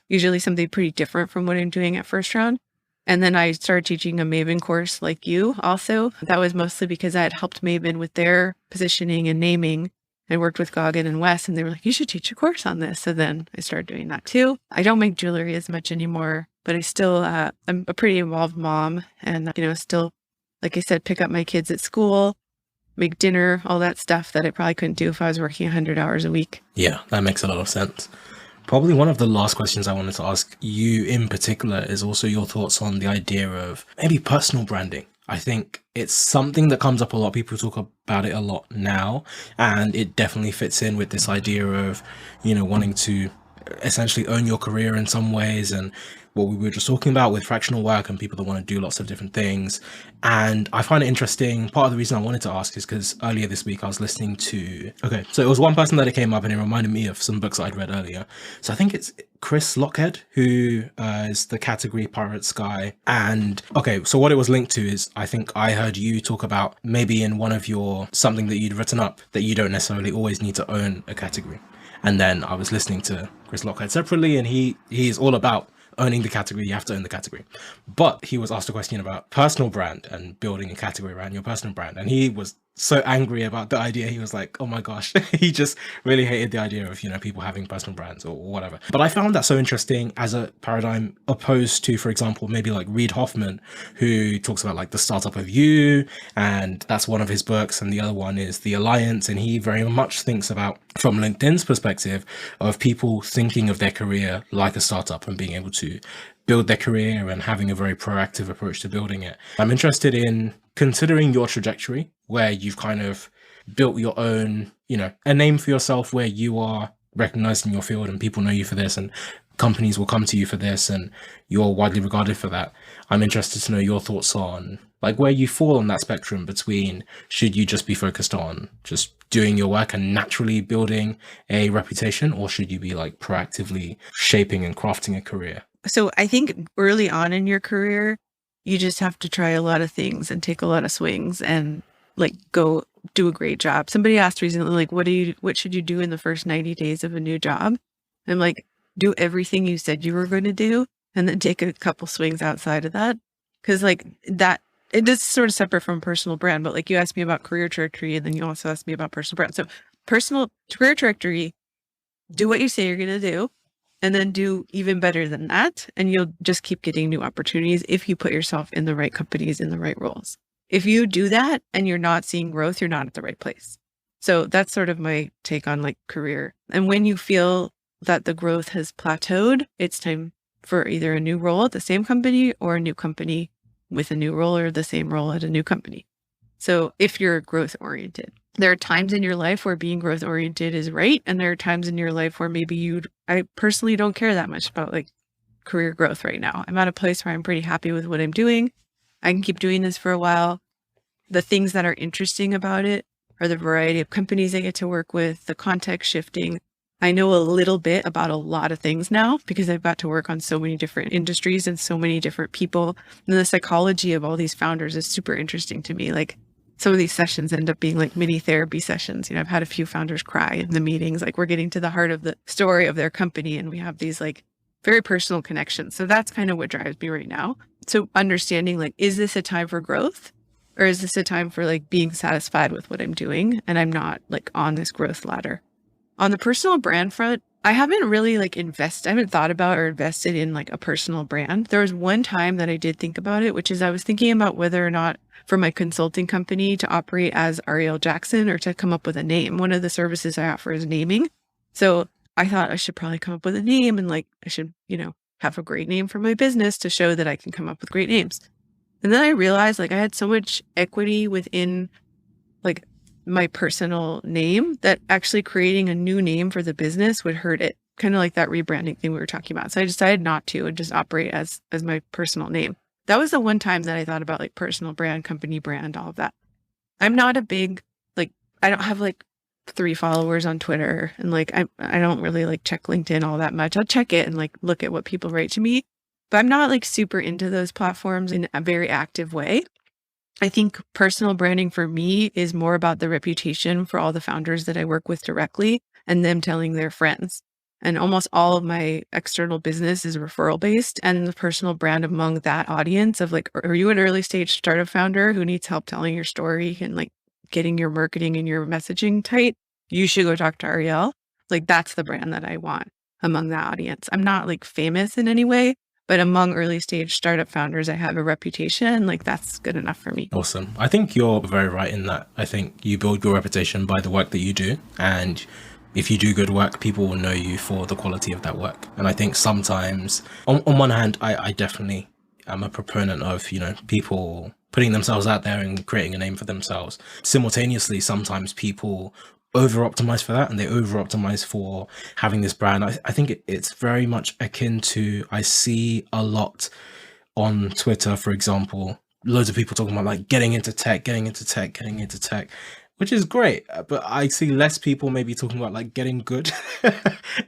usually something pretty different from what I'm doing at First Round. And then I started teaching a Maven course like you also. That was mostly because I had helped Maven with their positioning and naming. I worked with Goggin and Wes, and they were like, you should teach a course on this. So then I started doing that too. I don't make jewelry as much anymore, but I still, I'm a pretty involved mom and, still, like I said, pick up my kids at school, make dinner, all that stuff that I probably couldn't do if I was working 100 hours a week. Yeah, that makes a lot of sense. Probably one of the last questions I wanted to ask you in particular is also your thoughts on the idea of maybe personal branding. I think it's something that comes up a lot. People talk about it a lot now, and it definitely fits in with this idea of, wanting to essentially own your career in some ways, and what we were just talking about with fractional work and people that want to do lots of different things. And I find it interesting. Part of the reason I wanted to ask is because earlier this week I was listening to, so it was one person that it came up and it reminded me of some books that I'd read earlier. So I think it's Chris Lockhead, who is the category Pirates guy. And so what it was linked to is, I think I heard you talk about maybe in one of your, something that you'd written up, that you don't necessarily always need to own a category. And then I was listening to Chris Lockhead separately, and he's all about owning the category. You have to own the category. But he was asked a question about personal brand and building a category around your personal brand. And he was so angry about the idea. He was like, oh my gosh, he just really hated the idea of, people having personal brands or whatever. But I found that so interesting as a paradigm, opposed to, for example, maybe like Reid Hoffman, who talks about like the startup of you, and that's one of his books. And the other one is The Alliance. And he very much thinks about, from LinkedIn's perspective, of people thinking of their career like a startup and being able to build their career and having a very proactive approach to building it. I'm interested in considering your trajectory, where you've kind of built your own, a name for yourself, where you are recognized in your field and people know you for this, and companies will come to you for this and you're widely regarded for that. I'm interested to know your thoughts on like where you fall on that spectrum between should you just be focused on just doing your work and naturally building a reputation, or should you be like proactively shaping and crafting a career? So I think early on in your career, you just have to try a lot of things and take a lot of swings and like go do a great job. Somebody asked recently, like, what should you do in the first 90 days of a new job? I'm like, do everything you said you were going to do and then take a couple swings outside of that. Cause like that, it is sort of separate from personal brand, but like you asked me about career trajectory and then you also asked me about personal brand. So personal career trajectory, do what you say you're going to do and then do even better than that. And you'll just keep getting new opportunities if you put yourself in the right companies, in the right roles. If you do that and you're not seeing growth, you're not at the right place. So that's sort of my take on like career. And when you feel that the growth has plateaued, it's time for either a new role at the same company or a new company with a new role or the same role at a new company. So if you're growth oriented, there are times in your life where being growth oriented is right. And there are times in your life where maybe I personally don't care that much about like career growth right now. I'm at a place where I'm pretty happy with what I'm doing. I can keep doing this for a while. The things that are interesting about it are the variety of companies I get to work with, the context shifting. I know a little bit about a lot of things now because I've got to work on so many different industries and so many different people. And the psychology of all these founders is super interesting to me. Like some of these sessions end up being like mini therapy sessions. You know, I've had a few founders cry in the meetings, like we're getting to the heart of the story of their company. And we have these like very personal connections. So that's kind of what drives me right now. So understanding like, is this a time for growth? Or is this a time for like being satisfied with what I'm doing? And I'm not like on this growth ladder. On the personal brand front, I haven't really like I haven't thought about or invested in like a personal brand. There was one time that I did think about it, which is I was thinking about whether or not for my consulting company to operate as Arielle Jackson or to come up with a name. One of the services I offer is naming. So I thought I should probably come up with a name and like I should, have a great name for my business to show that I can come up with great names. And then I realized like I had so much equity within like my personal name that actually creating a new name for the business would hurt it. Kind of like that rebranding thing we were talking about. So I decided not to and just operate as my personal name. That was the one time that I thought about like personal brand, company brand, all of that. I'm not a big, like, I don't have like 3 followers on Twitter and like, I don't really like check LinkedIn all that much. I'll check it and like look at what people write to me, but I'm not like super into those platforms in a very active way. I think personal branding for me is more about the reputation for all the founders that I work with directly and them telling their friends. And almost all of my external business is referral based, and the personal brand among that audience of like, are you an early stage startup founder who needs help telling your story and like getting your marketing and your messaging tight? You should go talk to Arielle. Like that's the brand that I want among that audience. I'm not like famous in any way, but among early stage startup founders, I have a reputation. Like that's good enough for me. Awesome. I think you're very right in that. I think you build your reputation by the work that you do. And if you do good work, people will know you for the quality of that work. And I think sometimes, on one hand, I definitely am a proponent of, people putting themselves out there and creating a name for themselves. Simultaneously, sometimes people over-optimize for that and they over-optimize for having this brand. I think it's very much akin to, I see a lot on Twitter, for example, loads of people talking about like getting into tech, which is great. But I see less people maybe talking about like getting good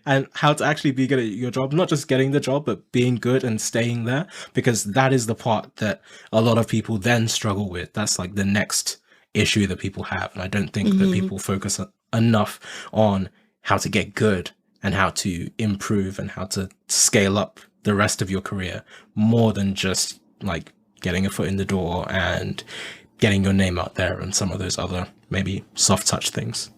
and how to actually be good at your job, not just getting the job, but being good and staying there, because that is the part that a lot of people then struggle with. That's like the next issue that people have. And I don't think that people focus enough on how to get good and how to improve and how to scale up the rest of your career more than just like getting a foot in the door and getting your name out there and some of those other maybe soft touch things.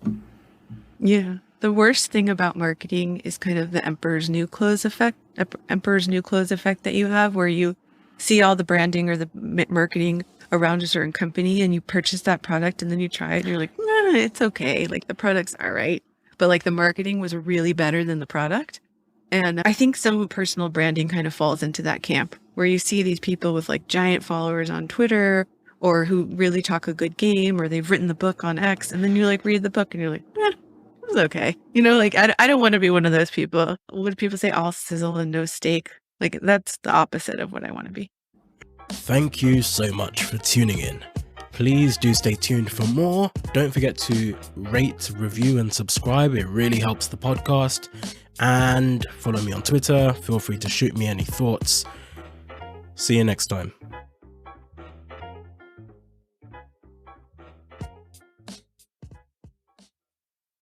Yeah. The worst thing about marketing is kind of the emperor's new clothes effect that you have, where you see all the branding or the marketing around a certain company and you purchase that product and then you try it and you're like, it's okay. Like the product's all right. But like the marketing was really better than the product. And I think some personal branding kind of falls into that camp where you see these people with like giant followers on Twitter or who really talk a good game or they've written the book on X. And then you like read the book and you're like, It's okay. Like I don't want to be one of those people. When people say all sizzle and no steak, like that's the opposite of what I want to be. Thank you so much for tuning in. Please do stay tuned for more. Don't forget to rate, review, and subscribe. It really helps the podcast. And follow me on Twitter. Feel free to shoot me any thoughts. See you next time.